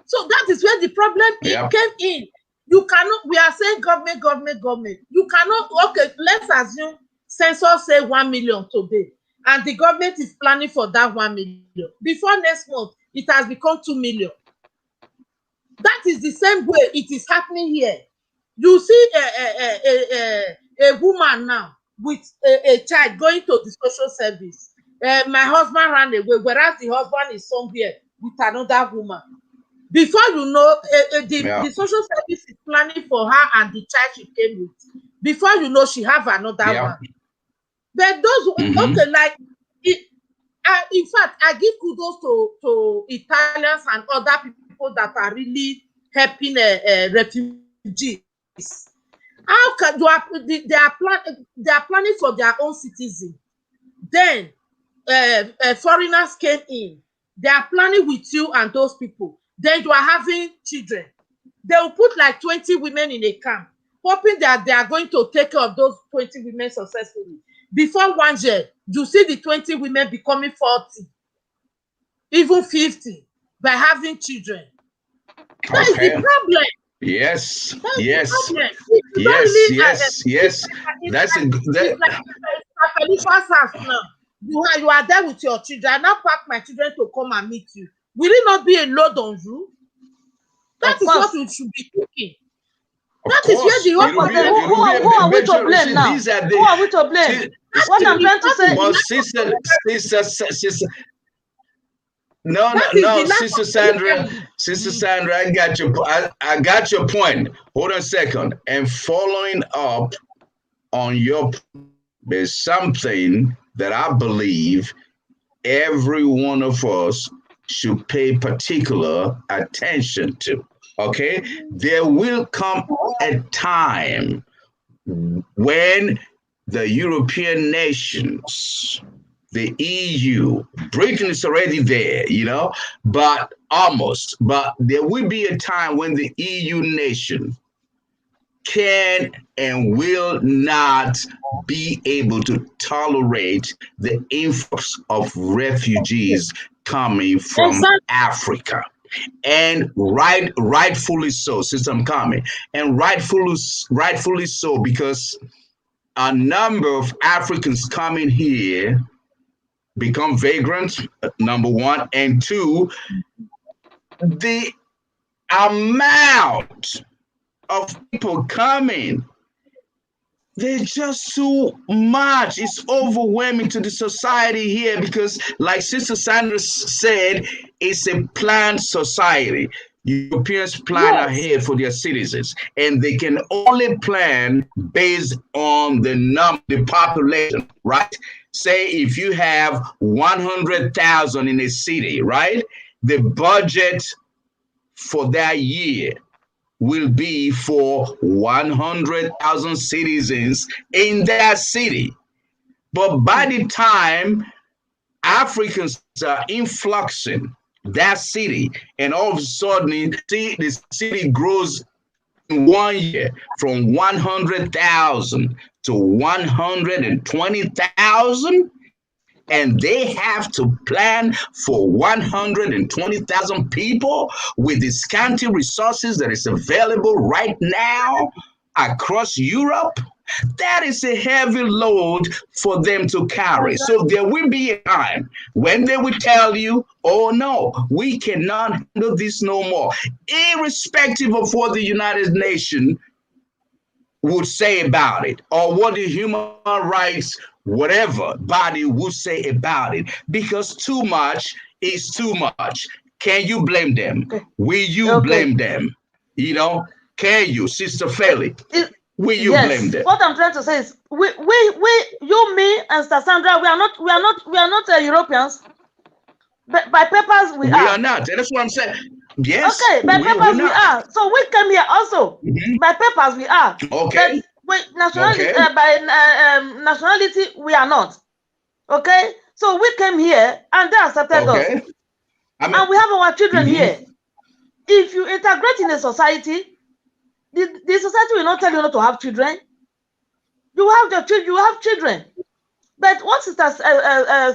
So that is where the problem came in. You cannot, we are saying government. You cannot, okay, let's assume census say 1 million today, and the government is planning for that 1 million. Before next month, it has become 2 million. That is the same way it is happening here. You see a woman now with a child going to the social service. My husband ran away, whereas the husband is somewhere with another woman. Before you know, the social service is planning for her and the child she came with. Before you know, she have another one. But those, okay, like, in fact, I give kudos to Italians and other people that are really helping refugees. How can they are planning for their own citizens? Then foreigners came in. They are planning with you and those people. Then you are having children. They will put like 20 women in a camp, hoping that they are going to take care of those 20 women successfully. Before 1 year, you see the 20 women becoming 40, even 50, by having children. That is the problem. Yes. That's you are there with your children. I now pack my children to come and meet you. Will it not be a load on you? That is what we should be thinking. That is where the who are we to blame now? Who are we to blame? What I'm trying to say. Well, sister. No, Sister Sandra, I got your point. Hold on a second. And following up on your, there's something that I believe every one of us should pay particular attention to. Okay, there will come a time when the European nations, the EU, Britain is already there, but almost. But there will be a time when the EU nation can and will not be able to tolerate the influx of refugees coming from Africa. And rightfully so, since I'm coming, and rightfully so, because a number of Africans coming here become vagrants, number one, and two, the amount of people coming, they're just too much. It's overwhelming to the society here because, like Sister Sandra said, it's a planned society. Europeans plan ahead for their citizens, and they can only plan based on the population, right? Say if you have 100,000 in a city, right? The budget for that year will be for 100,000 citizens in that city. But by the time Africans are influxing that city, and all of a sudden the city grows in 1 year from 100,000 to 120,000, and they have to plan for 120,000 people with the scanty resources that is available right now across Europe. That is a heavy load for them to carry. So there will be a time when they will tell you, oh no, we cannot handle this no more, irrespective of what the United Nations would say about it, or what the human rights whatever body would say about it, because too much is too much. Can you blame them? Will you blame them? Can you, Sister Fairley? Will you blame them? What I'm trying to say is, we, you, me, and Sister Sandra, we are not Europeans. But by papers, we are. We are not. That's what I'm saying. Yes. Okay, by papers we are. So we came here also. By papers we are. Okay. But nationality, by nationality, we are not. Okay. So we came here and they accepted us. And we have our children here. If you integrate in a society, the society will not tell you not to have children. You have the children. You have children. But what Sister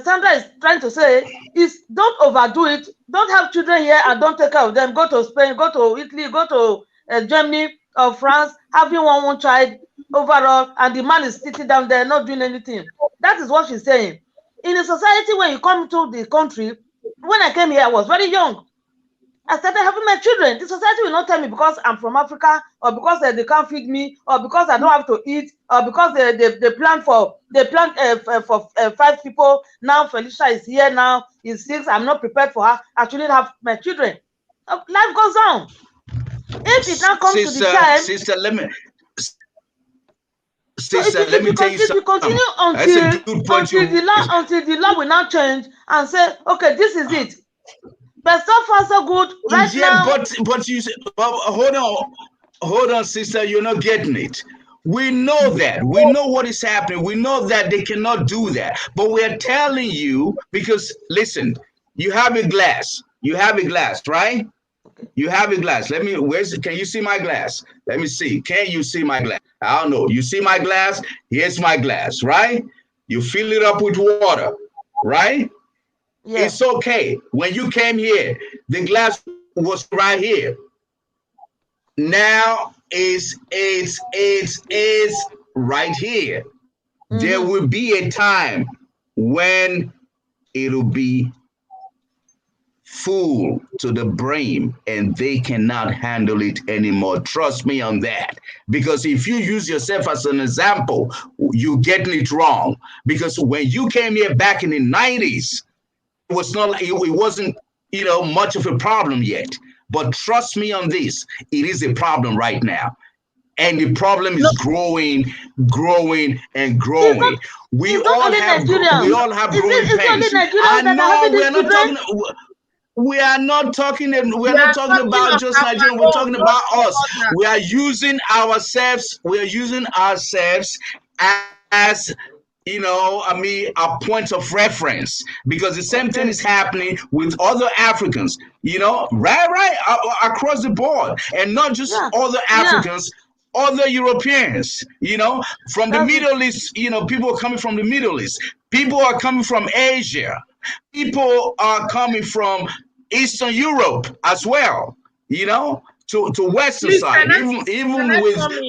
Sandra is trying to say is, don't overdo it. Don't have children here and don't take care of them. Go to Spain, go to Italy, go to Germany or France, having one child overall, and the man is sitting down there not doing anything. That is what she's saying. In a society, when you come to the country, when I came here, I was very young. I started having my children. The society will not tell me because I'm from Africa, or because they can't feed me, or because I don't have to eat, or because they plan for 5 people. Now Felicia is here, now is 6. I'm not prepared for her. I shouldn't have my children. Life goes on. If it now comes to the time, Sister, let me tell you something. Continue until the law will now change and say, okay, this is it. But so far so good right now. But you say, hold on, sister, you're not getting it. We know that. We know what is happening. We know that they cannot do that. But we're telling you because, listen, you have a glass. You have a glass, right? You have a glass. Can you see my glass? Let me see. Can you see my glass? I don't know. You see my glass? Here's my glass, right? You fill it up with water, right? Yeah. It's okay. When you came here, the glass was right here. Now it's right here. There will be a time when it'll be full to the brim and they cannot handle it anymore. Trust me on that. Because if you use yourself as an example, you're getting it wrong. Because when you came here back in the 90s, it wasn't much of a problem yet. But trust me on this, it is a problem right now. And the problem is growing and growing. We all have growing pains. I know we're not talking. We are not talking. We're not talking about just Nigeria. We're talking about us. We are using ourselves. We are using ourselves as, you know, I mean, a point of reference, because the same thing is happening with other Africans. You know, right, across the board, and not just other Africans. Other Europeans, you know, from the Middle East, you know, people are coming from the Middle East. People are coming from Asia. People are coming from Eastern Europe as well, you know, to Western side. Even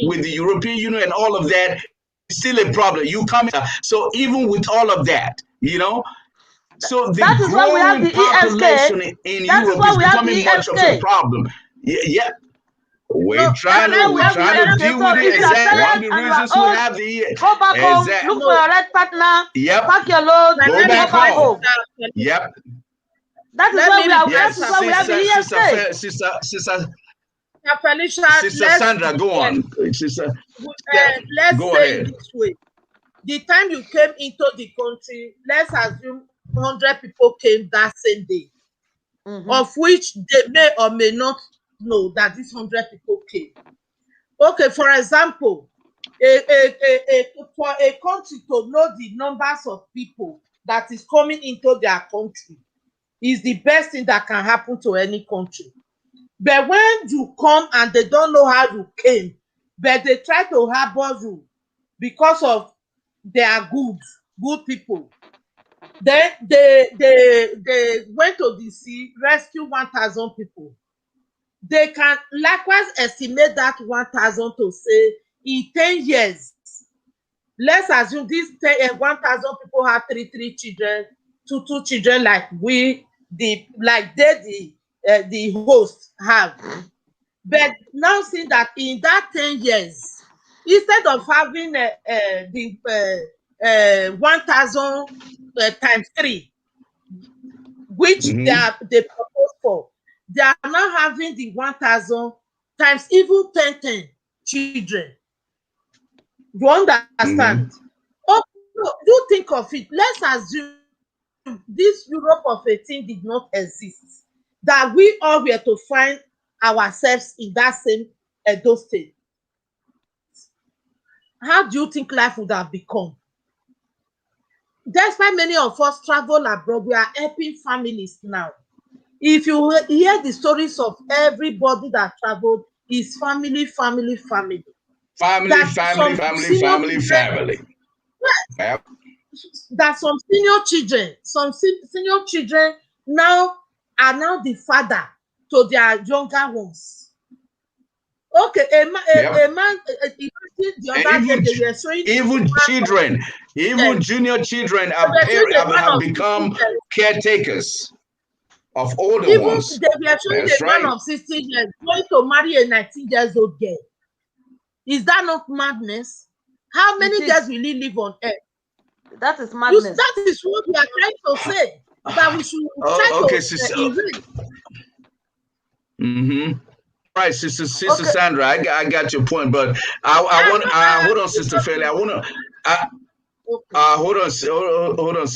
with the European Union and all of that, it's still a problem. You come, so even with all of that, you know, so the growing population in Europe is becoming much of a problem. Yeah. We're trying to deal with it. Exactly. One of the reasons we have the go back home, look for your right partner. Yep. Pack your load. Go back home. Yep. That is why we are. That is why we have the ESK. Sister Sandra, go on. Sister, let's go say ahead. it this way. The time you came into the country, let's assume 100 people came that same day, of which they may or may not know that these 100 people came. Okay, for example, for a country to know the numbers of people that is coming into their country is the best thing that can happen to any country. But when you come and they don't know how you came, but they try to harbor you because of they are good people, then they went to the sea, rescue 1,000 people. They can likewise estimate that 1,000 to say in 10 years. Let's assume these 1,000 people have three children, two children, like the host have. But now see that in that 10 years, instead of having the 1,000 times 3, which they propose for, they are now having the 1,000 times even 10 children. You understand? Oh, no, you think of it. Let's assume this Europe of 18 did not exist, that we all were to find ourselves in that same Edo state. How do you think life would have become? Despite many of us travel abroad, we are helping families now. If you hear the stories of everybody that traveled, is family. Family. Yep. That some senior children now are now the father to their younger ones. Okay, a man, imagine the other day they were showing even children, even junior children have become caretakers of older ones. They were showing a man of 16 years going to marry a 19-year-old girl. Is that not madness? How many years will he live on earth? That is madness. That is what we are trying to say. That we should try to Right, Sister Sandra, I got your point, but I want hold on, Sister Fairley. I want to hold on,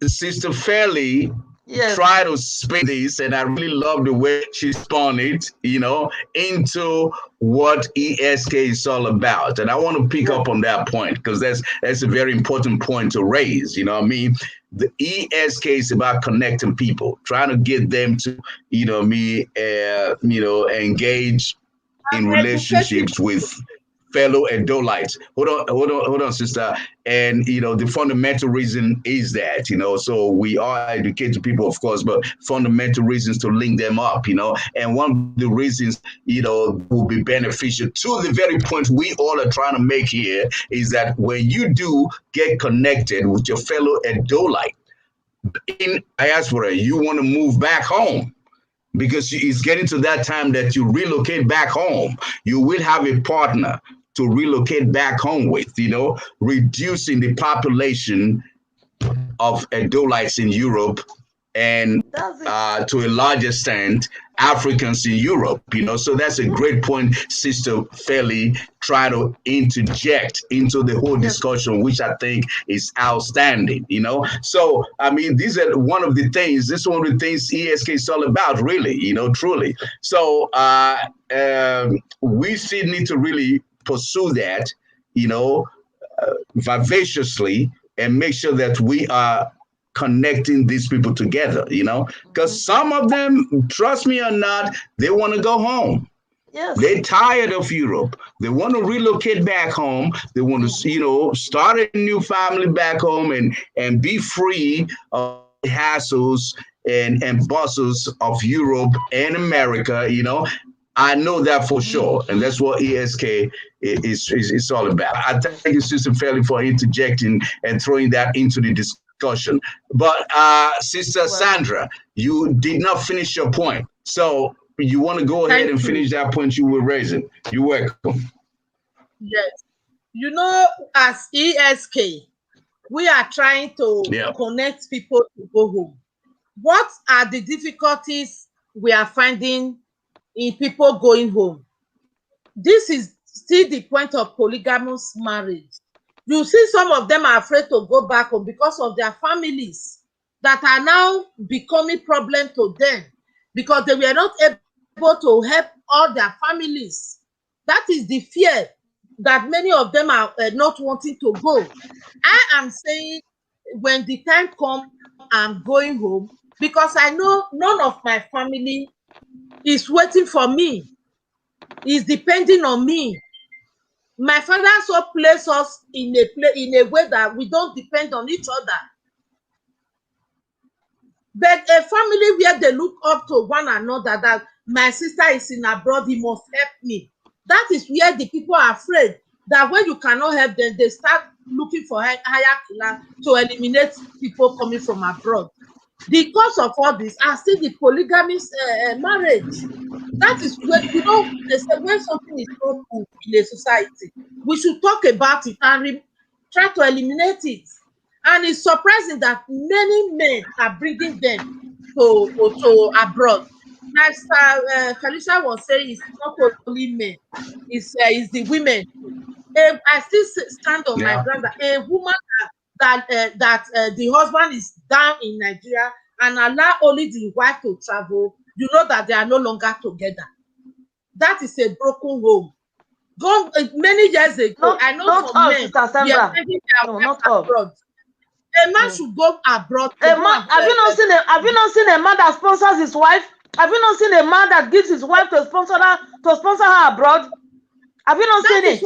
Sister Fairley. Yes. Try to spin this, and I really love the way she spun it, you know, into what ESK is all about. And I want to pick up on that point, because that's a very important point to raise. You know what I mean? The ESK is about connecting people, trying to get them to, engage in relationships with fellow Edolites. Hold on, sister. And, the fundamental reason is that, so we are educating people, of course, but fundamental reasons to link them up, and one of the reasons, will be beneficial to the very point we all are trying to make here is that when you do get connected with your fellow Edolite in diaspora, you want to move back home. Because it's getting to that time that you relocate back home. You will have a partner to relocate back home with, reducing the population of Edolites in Europe and to a large extent, Africans in Europe, so that's a great point Sister Fairly try to interject into the whole discussion, which I think is outstanding, So, I mean, this is one of the things ESK is all about, really, truly. So, we still need to really pursue that, vivaciously and make sure that we are connecting these people together, because some of them, trust me or not, they want to go home. Yes. They're tired of Europe. They want to relocate back home. They want to, start a new family back home and be free of hassles and bustles of Europe and America, I know that for sure. And that's what ESK is all about. I thank you, Sister Fairly, for interjecting and throwing that into the discussion. But Sister Sandra, you did not finish your point. So you want to go ahead and finish that point you were raising. You're welcome. Yes. As ESK, we are trying to connect people to go home. What are the difficulties we are finding in people going home? This is still the point of polygamous marriage. You see, some of them are afraid to go back home because of their families that are now becoming problem to them because they were not able to help all their families. That is the fear that many of them are not wanting to go. I am saying when the time comes, I'm going home because I know none of my family is waiting for me, is depending on me. My father so placed us in a way that we don't depend on each other. But a family where they look up to one another, that my sister is in abroad, he must help me. That is where the people are afraid that when you cannot help them, they start looking for higher class to eliminate people coming from abroad. The cause of all this are still the polygamous marriage. That is where, they say when something is not good in a society, we should talk about it and try to eliminate it. And it's surprising that many men are bringing them to abroad. As Felicia was saying, it's not only men, it's the women. I still stand on my ground that a woman that the husband is down in Nigeria and allow only the wife to travel, you know that they are no longer together. That is a broken home. Many years ago, I know some men they are taking their wife abroad. A man should go abroad. Have you not seen a man that sponsors his wife? Have you not seen a man that gives his wife to sponsor her abroad? Have you not seen it?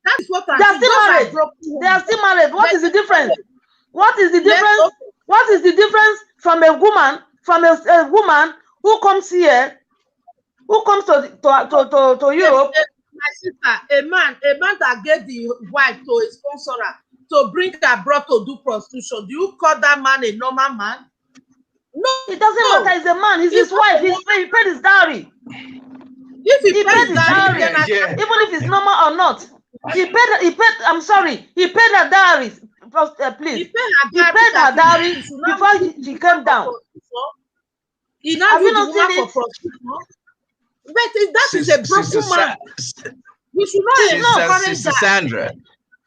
That is what I'm saying. They are still married. They are still married. What is the difference? What is the difference? What is the difference from a woman who comes here, who comes to Europe? My sister, a man that gave the wife to a sponsorer to bring her abroad to do prostitution. Do you call that man a normal man? No, it doesn't matter. He's a man. He's his wife. He paid his dowry. If he paid his dowry, even if it's normal or not, he paid. I'm sorry. He paid her dowry. Please. He paid her dowry before she came down. He now used the woman for prostitution. But that is a broken man. We should not encourage that.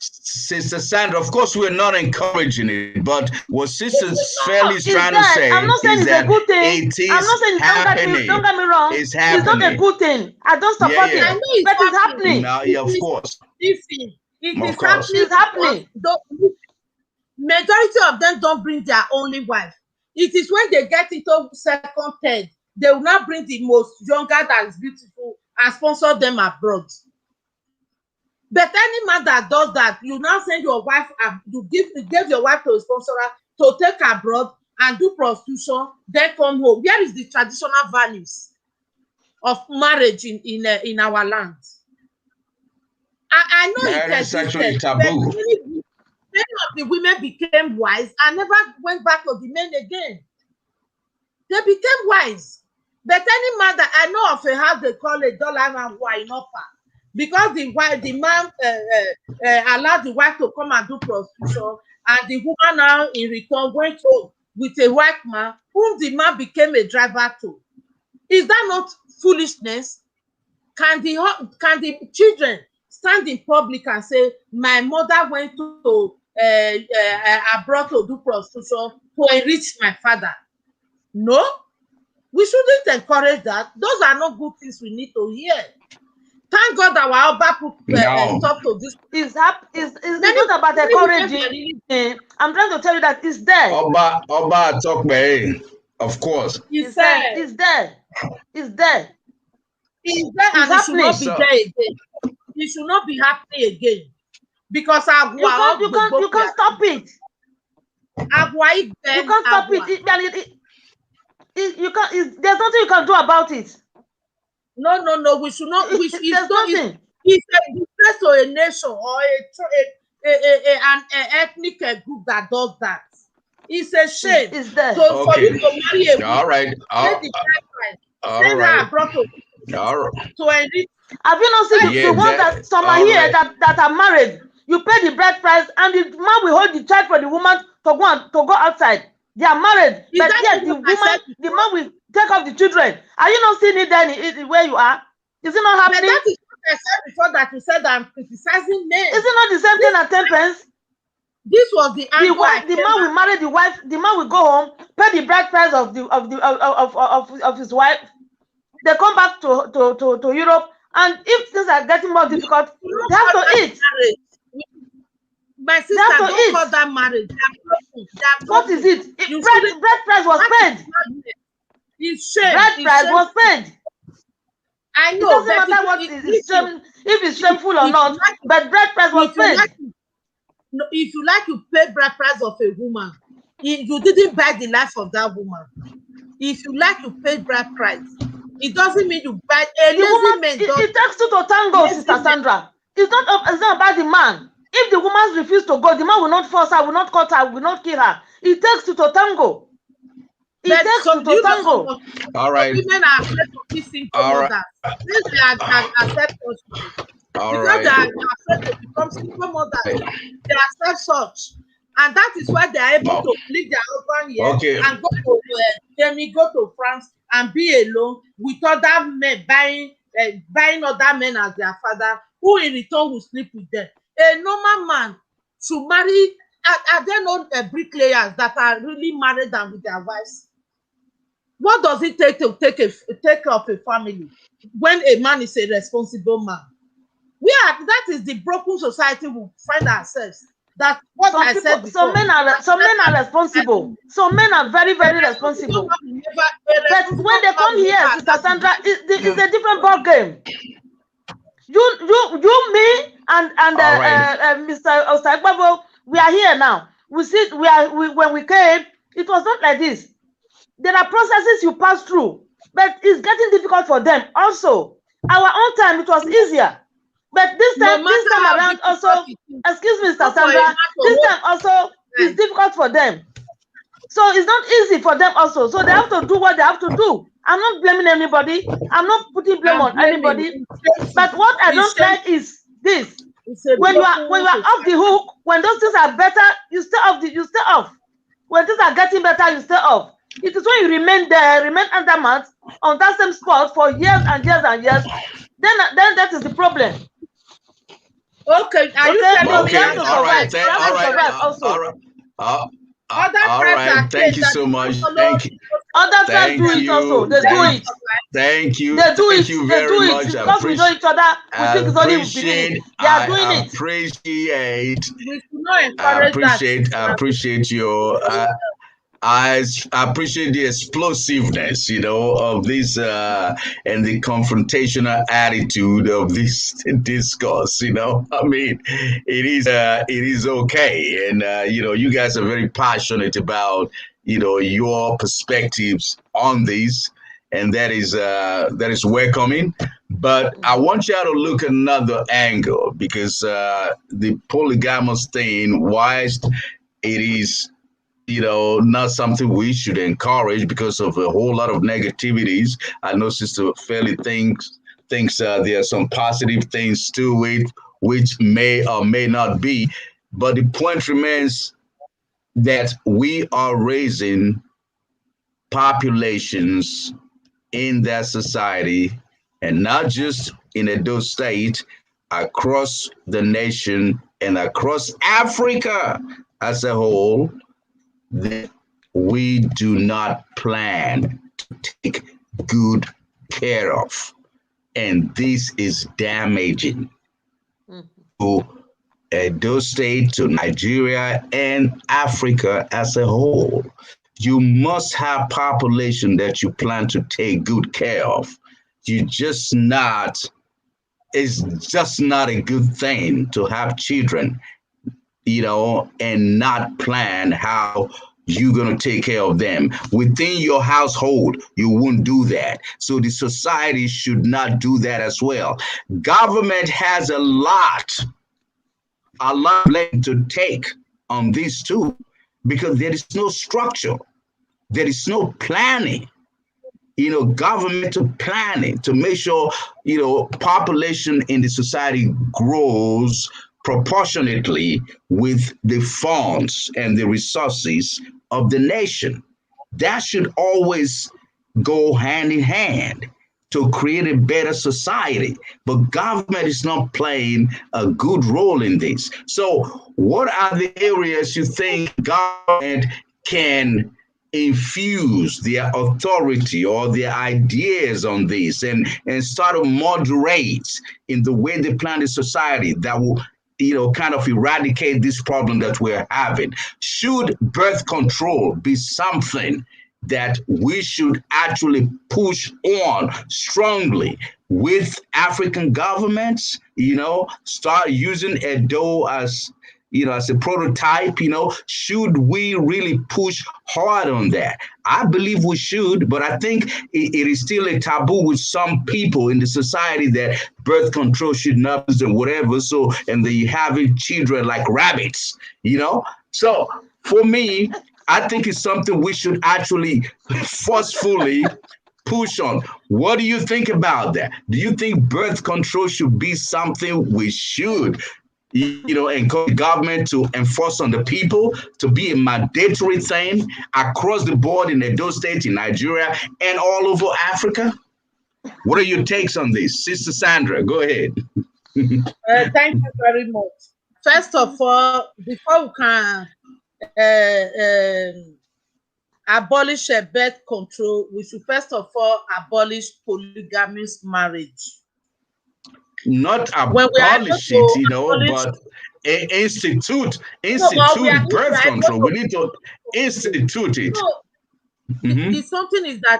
Sister Sandra, of course, we're not encouraging it, but what Sister Fairly is trying to say I'm not saying is it's a good thing. It is I'm not saying happening. Don't get me wrong. It's happening. It's not a good thing. I don't support it. I know it's but it's happening. No, yeah, of course. It is happening. It's happening. Majority of them don't bring their only wife. It is when they get into second, third, they will not bring the most younger that is beautiful and sponsor them abroad. But any man that does that, you now send your wife, you give your wife to a sponsorer to take abroad and do prostitution, then come home. Where is the traditional values of marriage in our land? I know it is actually taboo. Many of the women became wise and never went back to the men again. They became wise. But any man that I know of a house they call a dollar man who are in offer. Because the man allowed the wife to come and do prostitution, and the woman now in return went home with a white man whom the man became a driver to. Is that not foolishness? Can the children stand in public and say, my mother went to abroad to do prostitution to enrich my father? No, we shouldn't encourage that. Those are not good things we need to hear. Thank God our Oba put stop to this. It's not about encouraging. I'm trying to tell you that it's there. Oba talk me, of course. It's there. It's there. It's there. It's there, and it should not be there again. It should not be happening again. Because you can't stop it. You can't stop it. You can't. There's nothing you can do about it. No. We should not. There's nothing. It's a disgrace to a nation or an ethnic group that does that. It's a shame. It's there. So for you to marry a woman, all right. To enrich. Have you not seen the ones that some are here that are married? You pay the bride price, and the man will hold the child for the woman to go outside. They are married, but yet the man will take off the children. Are you not seeing it then where you are? Is it not happening? That is what I said before, that you said I'm criticizing men. Is it not the same thing at 10 pence? This was the angle. The man will marry the wife. The man will go home, pay the bride price of his wife. They come back to Europe, and if things are getting more difficult, they have to eat. My sister, don't call that marriage. What is it? Bread price was paid. It's shame. Bread price was paid. I know. It doesn't matter what is shame, if it's shameful or not, but bread price was paid. If you like, you pay bread price of a woman. You didn't buy the life of that woman. If you like, you pay bread price. It doesn't mean you buy a lazy man. It takes two to tango, Sister Sandra. It's not about the man. If the woman refuses to go, the man will not force her, will not cut her, will not kill her. It takes two to tango. It takes two to tango. All right. Women are afraid of kissing mothers. Since they are accept because they are afraid to become single mothers, they accept such. And that is why they are able to leave their husband here and go to Germany, go to France and be alone with other men, buying other men as their father, who in return will sleep with them. A normal man should marry. Are there not bricklayers that are really married and with their wives? What does it take to take care of a family when a man is a responsible man? That is the broken society we find ourselves. That what I said before. Some men are responsible. Some men are very, very responsible. But when they come here, Sister Sandra, it's a different ball game. You, me, and Mr. Osagbabo, we are here now. We see when we came, it was not like this. There are processes you pass through, but it's getting difficult for them. Also, our own time it was easier, but this time around also, excuse me, Mr. Sandra, this time also is difficult for them. So it's not easy for them also. So they have to do what they have to do. I'm not blaming anybody. I'm not putting blame on anybody. But what I don't like is this: when you are off the hook, when those things are better, you stay off. When things are getting better, you stay off. It is when you remain under on that same spot for years and years and years. Then that is the problem. Okay. All right. Thank you so much. Thank you. Other tribes do it also. They do it. Thank you. They do it. Thank you very much. Because we know each other, we think it's only within. They are doing it. I appreciate your. I appreciate the explosiveness, of this and the confrontational attitude of this discourse. I mean, it is okay, and you guys are very passionate about your perspectives on this, and that is welcoming. But I want you to look at another angle, because the polygamous thing, whilst it is not something we should encourage because of a whole lot of negativities. I know Sister Fairly thinks there are some positive things to it, which may or may not be. But the point remains, that we are raising populations in that society, and not just in Edo State, across the nation and across Africa as a whole, that we do not plan to take good care of. And this is damaging to Edo State, to Nigeria, and Africa as a whole. You must have population that you plan to take good care of. It's just not a good thing to have children, and not plan how you're going to take care of them. Within your household, you won't do that. So the society should not do that as well. Government has a lot to take on this too, because there is no structure. There is no planning, governmental planning to make sure, population in the society grows proportionately with the funds and the resources of the nation. That should always go hand in hand to create a better society. But government is not playing a good role in this. So what are the areas you think government can infuse their authority or their ideas on this, and start to moderate in the way they plan the society that will kind of eradicate this problem that we're having? Should birth control be something that we should actually push on strongly with African governments, start using Edo as as a prototype? Should we really push hard on that? I believe we should, but I think it is still a taboo with some people in the society that birth control should not be and whatever. So, and then you having children like rabbits, So for me, I think it's something we should actually forcefully push on. What do you think about that? Do you think birth control should be something we should encourage government to enforce on the people, to be a mandatory thing across the board in Edo State, in Nigeria, and all over Africa? What are your takes on this? Sister Sandra, go ahead. Thank you very much. First of all, before we can abolish birth control, we should first of all abolish polygamous marriage. Not abolish it, but institute birth control. We need to institute it. The something is that,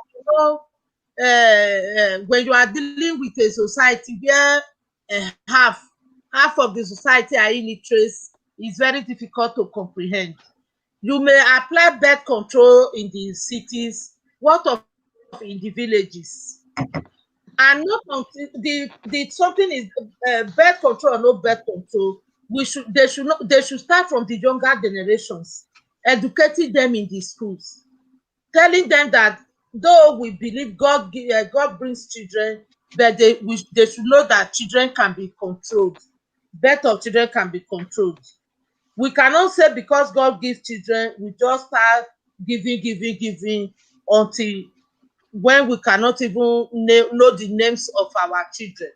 when you are dealing with a society where half of the society are illiterate, it's very difficult to comprehend. You may apply birth control in the cities. What of in the villages? And not until the something is birth control or no birth control, they should start from the younger generations, educating them in the schools, telling them that though we believe God brings children, but they should know that children can be controlled. Birth of children can be controlled. We cannot say because God gives children, we just start giving until when we cannot even know the names of our children.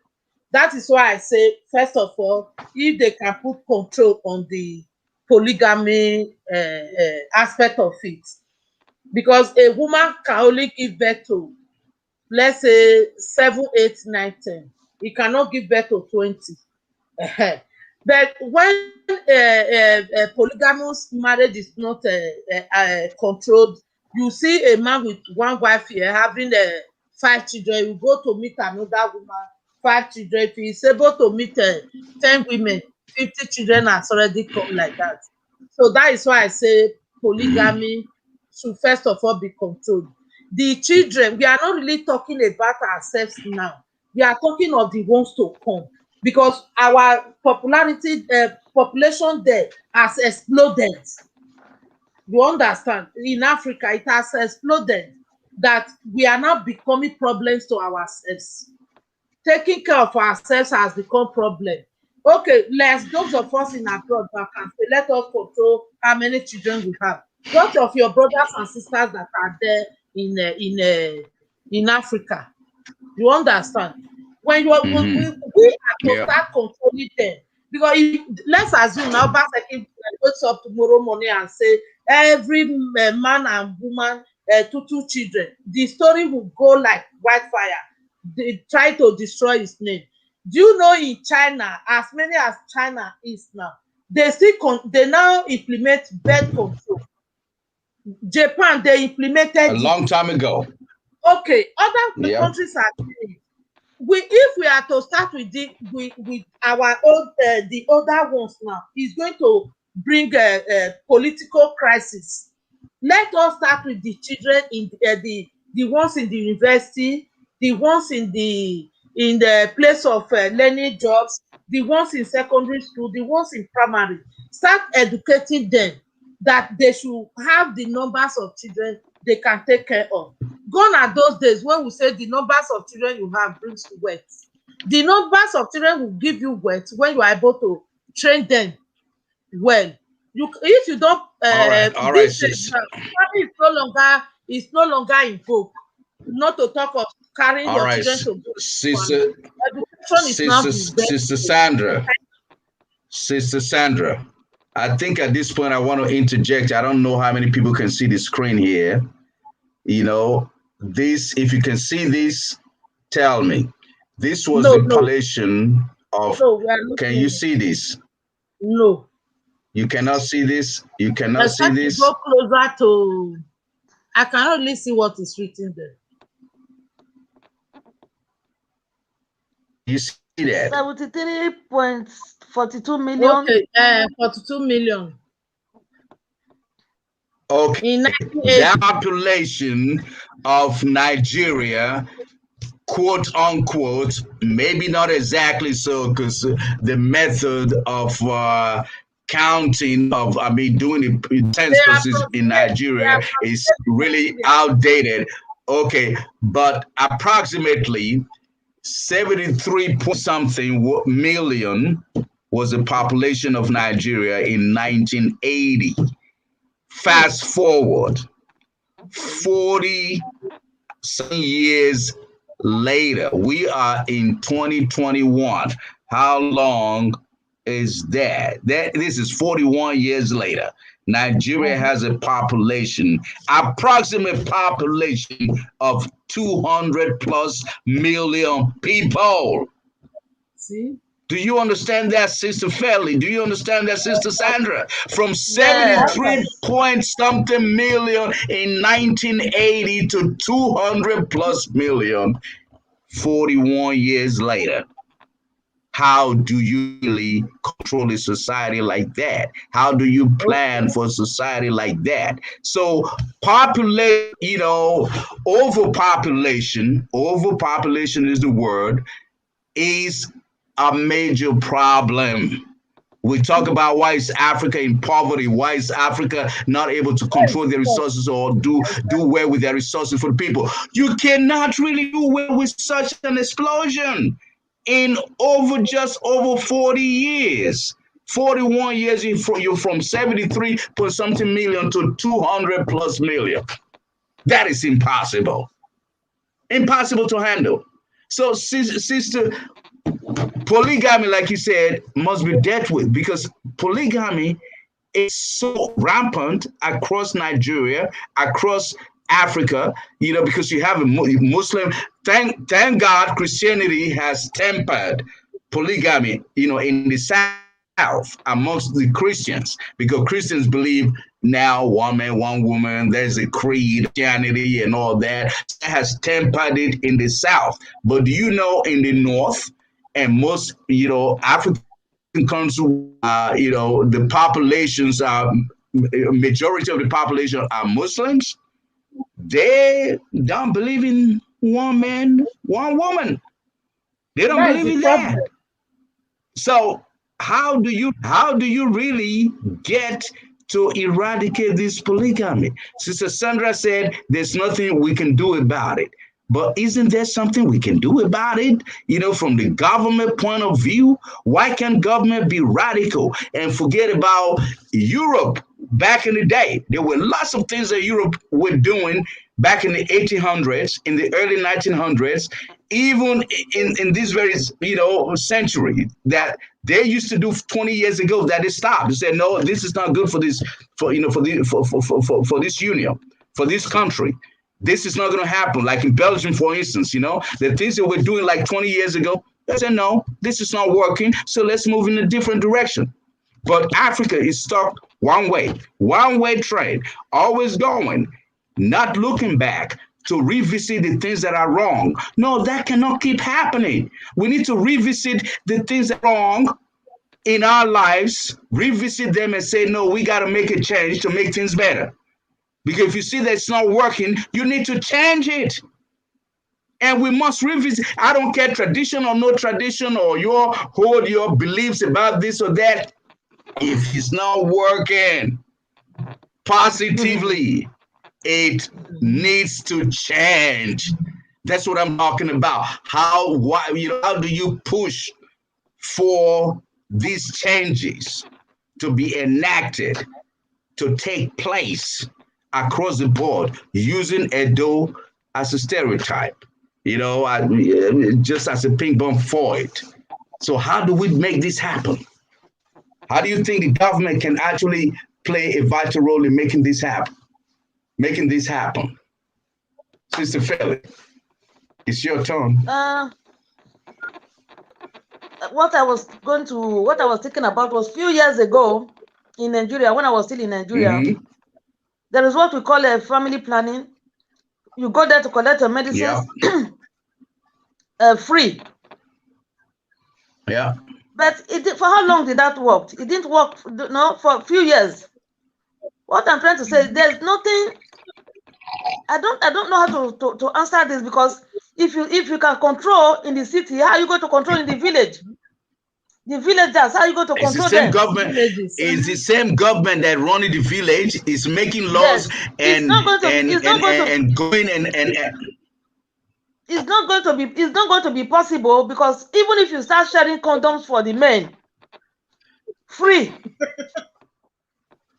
That is why I say, first of all, if they can put control on the polygamy aspect of it, because a woman can only give birth to, let's say, 7, 8, 9, 10. He cannot give birth to 20. But when polygamous marriage is not controlled, you see a man with one wife here having 5 children. You go to meet another woman, 5 children. If he's able to meet 10 women, 50 children has already come like that. So that is why I say polygamy should first of all be controlled. The children, we are not really talking about ourselves now. We are talking of the ones to come, because our population there has exploded. You understand? In Africa, it has exploded, that we are now becoming problems to ourselves. Taking care of ourselves has become a problem. Okay, those of us in abroad that can say, let us control how many children we have. What of your brothers and sisters that are there in Africa? You understand? When we are to start controlling them, because let's assume now Baseki wakes up tomorrow morning and say every man and woman, two children, the story will go like wildfire. They try to destroy his name. Do you know in China, as many as China is now, they now implement birth control. Japan, they implemented a long time ago. Okay, other countries are doing it. If we are to start with our own the other ones now, it's going to bring a political crisis. Let us start with the children in the ones in the university, the ones in the place of learning jobs, the ones in secondary school, the ones in primary. Start educating them that they should have the numbers of children they can take care of. Gone are those days when we say the numbers of children you have brings wealth. The numbers of children will give you wealth when you are able to train them well. If you don't, all right, sis. It's no longer in vogue. Not to talk of carrying All your right, children to go. sister, Education is now sister Sandra. I think at this point I want to interject. I don't know how many people can see the screen here. You know, if you can see this, tell me. This was the population of. Can you see this? No. You cannot see this. You cannot see this. Go closer to. I can only see what is written there. You see that? 73.42 million. Okay, 42 million. Okay, the population of Nigeria, quote unquote, maybe not exactly so, because the method of counting doing the census in Nigeria is really outdated. Okay, but approximately 73 point something million was the population of Nigeria in 1980. Fast forward 40 years later, we are in 2021. How long is that? This is 41 years later. Nigeria has a approximate population of 200 plus million people. See? Do you understand that, Sister Felly? Do you understand that, Sister Sandra? From 73 point something million in 1980 to 200 plus million 41 years later. How do you really control a society like that? How do you plan for a society like that? So overpopulation is the word, is a major problem. We talk about why is Africa in poverty, why is Africa not able to control their resources or do well with their resources for the people. You cannot really do well with such an explosion in just over 40 years. 41 years, you're from 73 point something million to 200 plus million. That is impossible. Impossible to handle. So, sister, polygamy, like you said, must be dealt with because polygamy is so rampant across Nigeria, across Africa, because you have a Muslim. Thank God Christianity has tempered polygamy, in the South amongst the Christians, because Christians believe now one man, one woman, there's a creed, Christianity and all that. That has tempered it in the South. But do you know in the North and most, African countries, the populations are, majority of the population are Muslims. They don't believe in one man, one woman. They don't believe in that. So how do you really get to eradicate this polygamy? Sister Sandra said there's nothing we can do about it. But isn't there something we can do about it? You know, from the government point of view, why can't government be radical and forget about Europe back in the day? There were lots of things that Europe were doing back in the 1800s, in the early 1900s, even in this very, you know, century that they used to do 20 years ago that they stopped. They said, no, this is not good for this, for, you know, for this union, for this country. This is not going to happen. Like in Belgium, for instance, you know, the things that we're doing like 20 years ago, they said, no, this is not working. So let's move in a different direction. But Africa is stuck one way train, always going, not looking back to revisit the things that are wrong. No, that cannot keep happening. We need to revisit the things that are wrong in our lives, revisit them and say, no, we got to make a change to make things better. Because if you see that it's not working, you need to change it. And we must revisit. I don't care tradition or no tradition or hold your beliefs about this or that. If it's not working positively, it needs to change. That's what I'm talking about. How do you push for these changes to be enacted, to take place across the board, using Edo as a stereotype, you know, just as a ping pong for it. So how do we make this happen? How do you think the government can actually play a vital role in making this happen? Sister Felix, it's your turn. What I was thinking about was a few years ago in Nigeria, when I was still in Nigeria, there is what we call a family planning. You go there to collect your medicines free. Yeah. But for how long did that work? It didn't work, for a few years. What I'm trying to say is there's nothing. I don't know how to answer this, because if you can control in the city, how are you going to control in the village? The villagers, how are you going to control them? It's the same government that running the village is making laws, yes. and going and it's not going to be possible, because even if you start sharing condoms for the men free,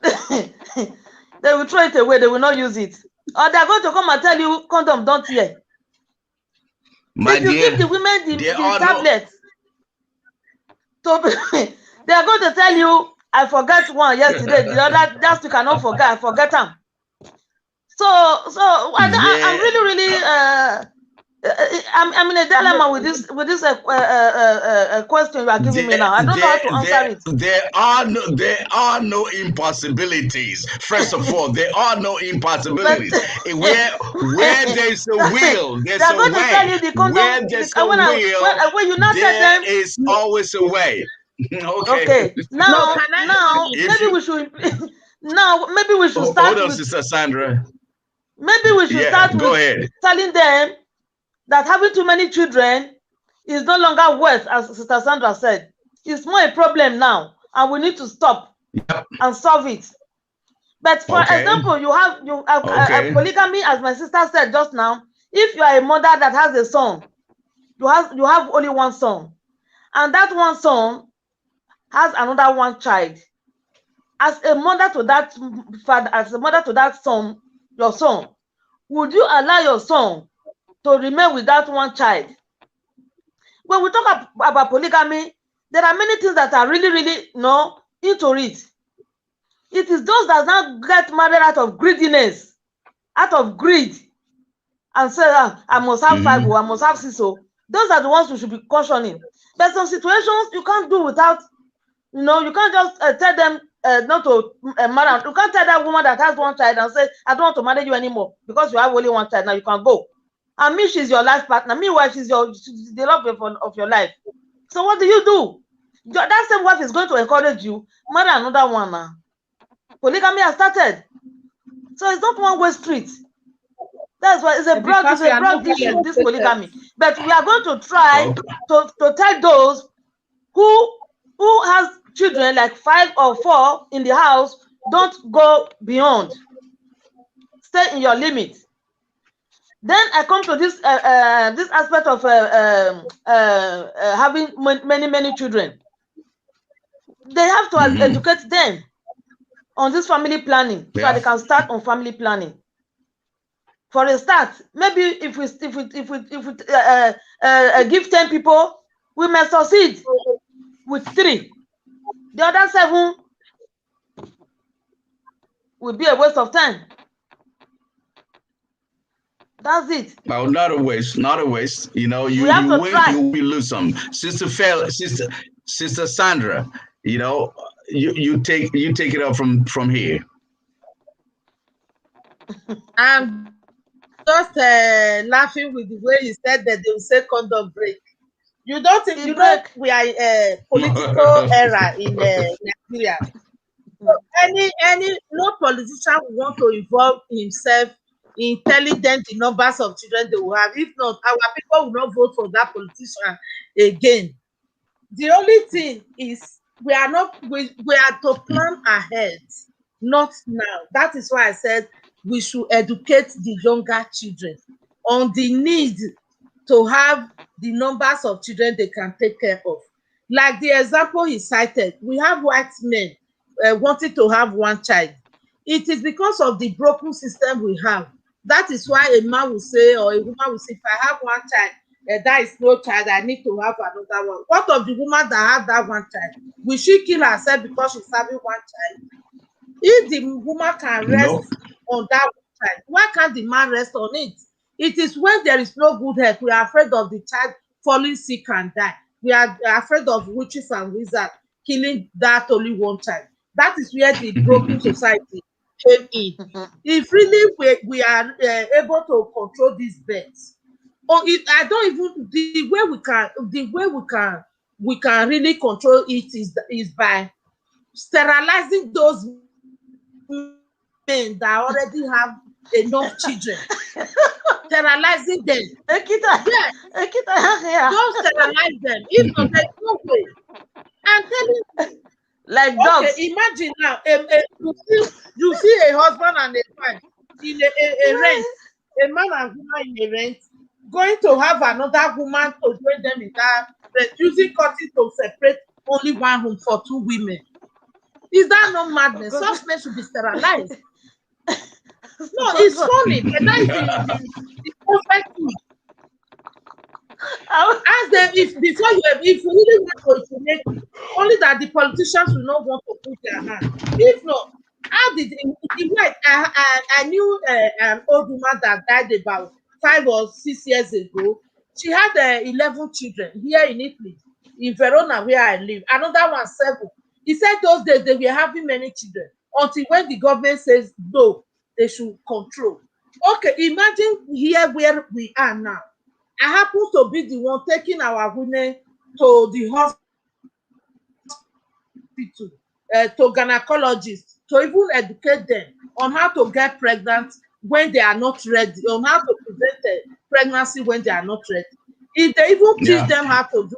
they will throw it away. They will not use it, or they're going to come and tell you condom don't hear. If you give the women the tablets, they are going to tell you, I forgot one yesterday, the other just you cannot forget. I forget them. So I'm really I'm in a dilemma with this question you are giving me now. I don't know how to answer it. There are no impossibilities. First of all, there are no impossibilities. where there's a will, there's a way. Where there's a will, there is always a way. Okay. Now maybe we should start. Hold on, Sister Sandra. Maybe we should start with telling them that having too many children is no longer worse, as Sister Sandra said. It's more a problem now, and we need to stop and solve it. But for example, you have polygamy, as my sister said just now. If you are a mother that has a son, you have only one son, and that one son has another one child. As a mother to that father, as a mother to that son, your son, would you allow your son to remain with that one child? When we talk about polygamy, there are many things that are really into it. It is those that now get married out of greediness, out of greed, and say, I must have 5 or I must have 6. So those are the ones we should be cautioning. But some situations you can't do without, you can't just tell them not to marry. You can't tell that woman that has one child and say, I don't want to marry you anymore because you have only one child. Now you can go. And me, she's your life partner. Meanwhile, she's the love of your life. So what do? That same wife is going to encourage you, marry another one now. Polygamy has started. So it's not one-way street. That's why it's a broad issue, this polygamy. But we are going to try to tell those who has children like 5 or 4 in the house, don't go beyond. Stay in your limit. Then I come to this this aspect of having many children. They have to educate them on this family planning so that they can start on family planning. For a start, maybe if we give 10 people, we may succeed with 3. The other 7 will be a waste of time. That's it. No, not a waste. Not a waste. You know, you win, you lose some. Sister Sandra, you know, you take it up from here. I'm just laughing with the way you said that they will say condom break. You don't think you know we are a political era in Nigeria. So no politician will want to involve himself in telling them the numbers of children they will have. If not, our people will not vote for that politician again. The only thing is we are to plan ahead, not now. That is why I said we should educate the younger children on the need to have the numbers of children they can take care of. Like the example he cited, we have white men wanting to have 1 child. It is because of the broken system we have. That is why a man will say, or a woman will say, if I have 1 child, that is no child, I need to have another one. What of the woman that has that 1 child? Will she kill herself because she's having 1 child? If the woman can rest on that 1 child, why can't the man rest on it? It is when there is no good health, we are afraid of the child falling sick and die. We are afraid of witches and wizards killing that only 1 child. That is where the broken society came in. If really we are able to control these births, or I don't even the way we can really control it is by sterilizing those men that already have enough children. Sterilizing them. Yes. Don't sterilize them. If not, there's no way. I'm telling you. Like dogs. Okay, imagine now, you see a husband and a wife in a rent, a man and woman in a rent, going to have another woman to join them in that rent, using curtain to separate only 1 room for 2 women. Is that not madness? Such men should be sterilized. No, it's funny, but that is the perfect thing. Ask them if you really want to make it, only that the politicians will not want to put their hand. If not, how did I knew an old woman that died about 5 or 6 years ago. She had 11 children here in Italy, in Verona, where I live. Another one 7. He said those days they were having many children until when the government says no, they should control. Okay, imagine here where we are now. I happen to be the one taking our women to the hospital, to gynecologists, to even educate them on how to get pregnant when they are not ready, on how to prevent pregnancy when they are not ready. If they even teach them how to do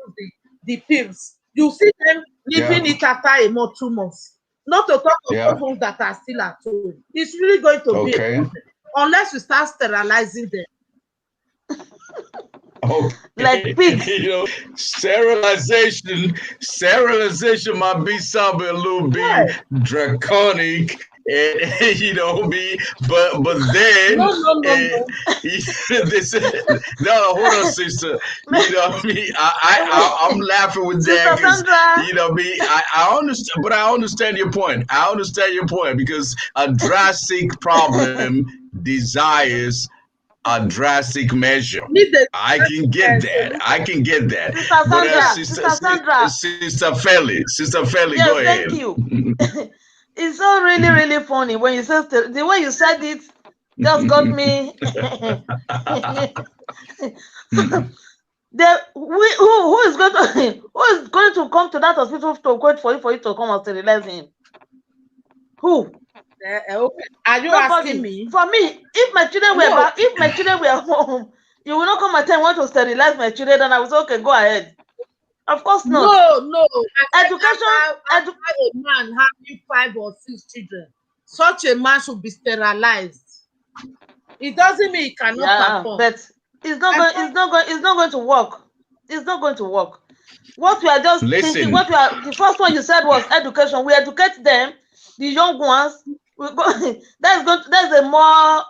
the pills, you see them leaving it after a month, 2 months. Not to talk of those that are still at home. It's really going to be a problem unless we start sterilizing them. Okay. Like pigs. You know, sterilization might be something a little bit draconic, and you know me, but then no. Hold on, sister. You know what I mean? I'm laughing with that because you know me. I understand, but I understand your point. I understand your point because a drastic problem desires a drastic measure. I can get that. Sister Felly, yes, go ahead. Thank you. It's so really funny when you said the way you said it just got me. Who is going to come to that hospital to wait for you to come and sterilize him? Who? Okay. Are you Nobody. asking me? For me, if my children were back, if my children were home, you will not come and tell me want to sterilize my children, and I was okay, go ahead. Of course not. No. Education. A man having 5 or 6 children, such a man should be sterilized. It doesn't mean it cannot perform. But it's not going to work. It's not going to work. What we are just thinking, the first one you said was education. We educate them, the young ones. We go, that's a more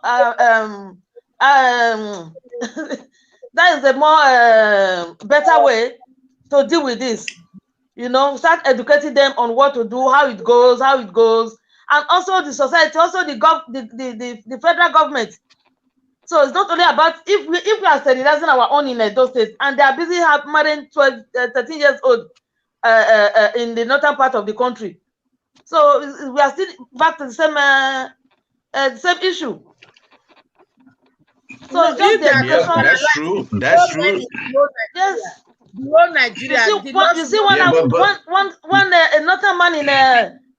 that is a more better way to deal with this. You know, start educating them on what to do, how it goes, and also the society, also the federal government. So it's not only about if we are sterilizing our own in those states, and they are busy marrying 12, 13 years old in the northern part of the country. So we are still back to the same issue. So no, it's just the education. That's true. That's true. Yes. Nigeria. You see when another man in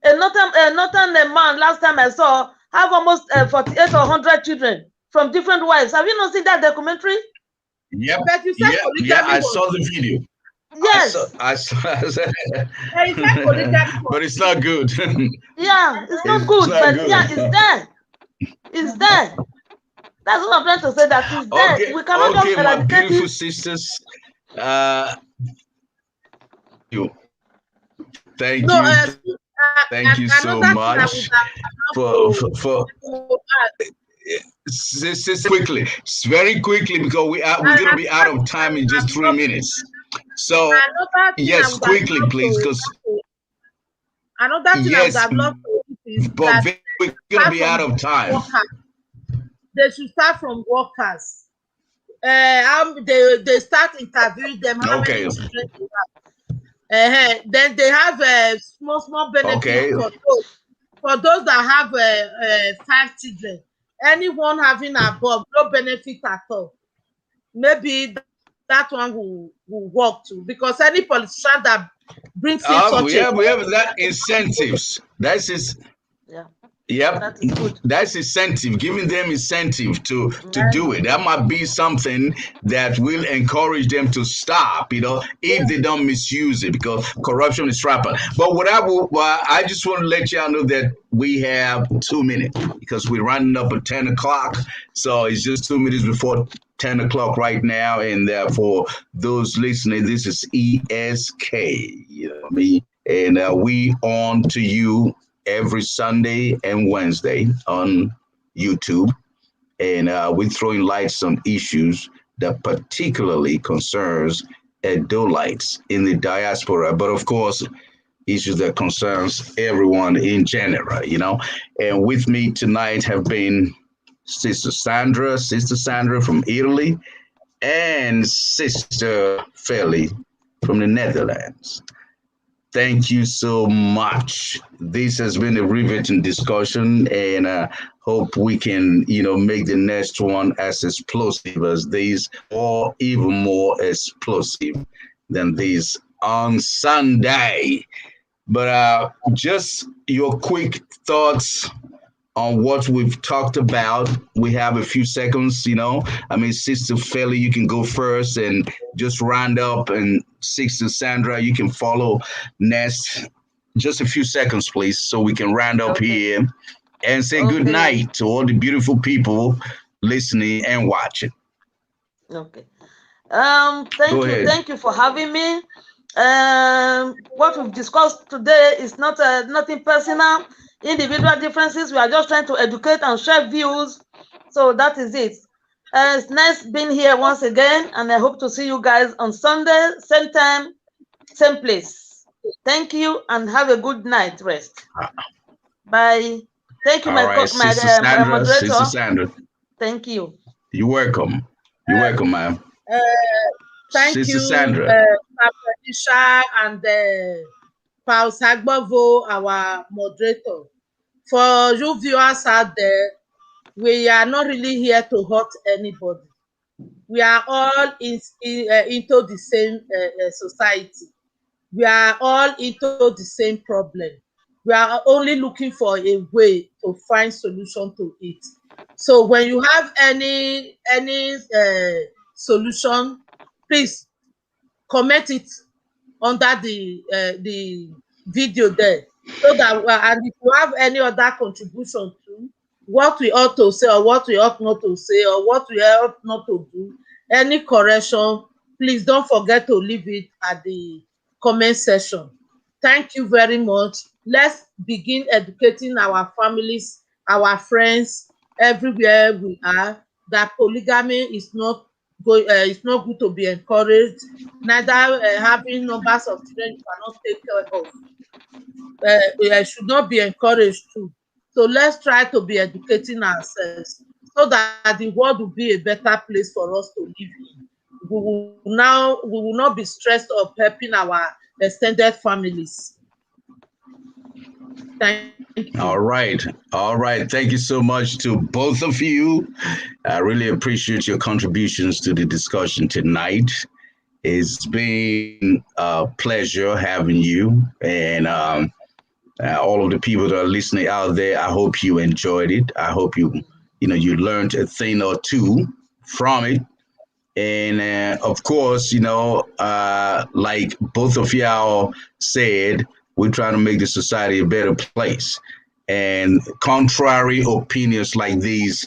another man last time I saw have almost 48 or 100 children from different wives. Have you not seen that documentary? Yep. I saw the video. Yes. I saw but it's not good. Yeah, it's not good, but good. Yeah, it's there. It's there. That's what I'm trying to say, that it's there. Okay, We cannot just my beautiful sisters. Thank you so much for quickly, very quickly, because we're going to be out of time in just 3 minutes. So yes, quickly, please, because another thing I would have loved to is that we're going to be out of time. They should start from workers. They start interviewing them. How many children they have. Then they have small benefits for those that have 5 children. Anyone having above, no benefit at all. Maybe that one will work too, because any politician that brings in we have that incentives. That's his. Yeah. Yep, that's incentive, giving them incentive to do it. That might be something that will encourage them to stop, if they don't misuse it, because corruption is rampant. But I just want to let y'all know that we have 2 minutes, because we're running up at 10 o'clock. So it's just 2 minutes before 10 o'clock right now. And for those listening, this is ESK, you know what I mean? And we on to you every Sunday and Wednesday on YouTube, and we're throwing lights on issues that particularly concerns Edolites in the diaspora, but of course, issues that concerns everyone in general, And with me tonight have been Sister Sandra from Italy, and Sister Feli from the Netherlands. Thank you so much. This has been a riveting discussion, and I hope we can, make the next one as explosive as these, or even more explosive than these on Sunday. But just your quick thoughts on what we've talked about. We have a few seconds, Sister Feli, you can go first and just round up, and Sister Sandra, you can follow next. Just a few seconds, please, so we can round up here and say good night to all the beautiful people listening and watching. Okay. Thank you for having me. What we've discussed today is nothing personal. Individual differences. We are just trying to educate and share views. So that is it. It's nice being here once again, and I hope to see you guys on Sunday, same time, same place. Thank you, and have a good night rest. Bye. Thank you, my moderator. Sister Sandra. Thank you. You're welcome. You're welcome, ma'am. Thank Sister you, Sandra. Patricia and Paul Sagbavo, our moderator. For you viewers out there, we are not really here to hurt anybody. We are all into the same society. We are all into the same problem. We are only looking for a way to find solution to it. So when you have any solution, please comment it under the video there, so that and if you have any other contribution too, what we ought to say or what we ought not to say or what we ought not to do, any correction, please don't forget to leave it at the comment section. Thank you very much. Let's begin educating our families, our friends, everywhere we are, that polygamy is not it's not good to be encouraged. Neither having numbers of children you cannot take care of should not be encouraged too. So let's try to be educating ourselves so that the world will be a better place for us to live in. We will not be stressed of helping our extended families. Thank you. All right. Thank you so much to both of you. I really appreciate your contributions to the discussion tonight. It's been a pleasure having you, and all of the people that are listening out there. I hope you enjoyed it. I hope you learned a thing or two from it. And of course, like both of y'all said, we're trying to make the society a better place. And contrary opinions like these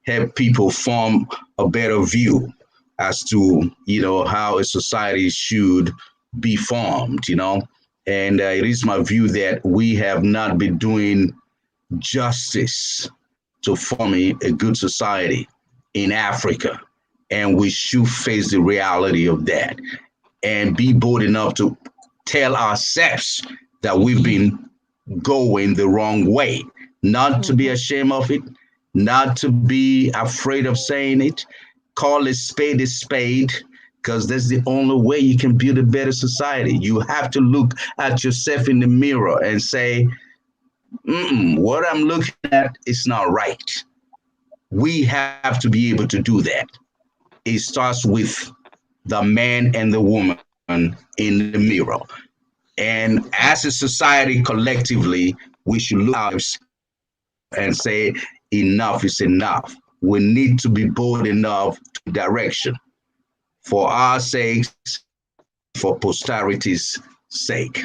help people form a better view as to, how a society should be formed, And it is my view that we have not been doing justice to forming a good society in Africa. And we should face the reality of that and be bold enough to tell ourselves that we've been going the wrong way, not to be ashamed of it, not to be afraid of saying it. Call a spade, because that's the only way you can build a better society. You have to look at yourself in the mirror and say, what I'm looking at is not right. We have to be able to do that. It starts with the man and the woman in the mirror. And as a society collectively, we should look at ourselves and say, enough is enough. We need to be bold enough to direction for our sakes, for posterity's sake.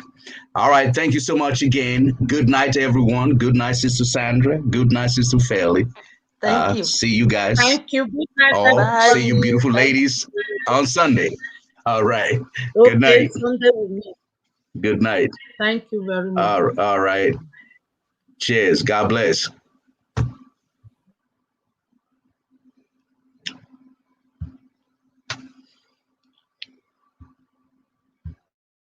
All right. Thank you so much again. Good night, everyone. Good night, Sister Sandra. Good night, Sister Fairley. Thank you. See you guys. Thank you. Good night. Oh, see you beautiful ladies on Sunday. All right. Okay, Good night. Sunday with me. Good night. Thank you very much. All right. Cheers. God bless.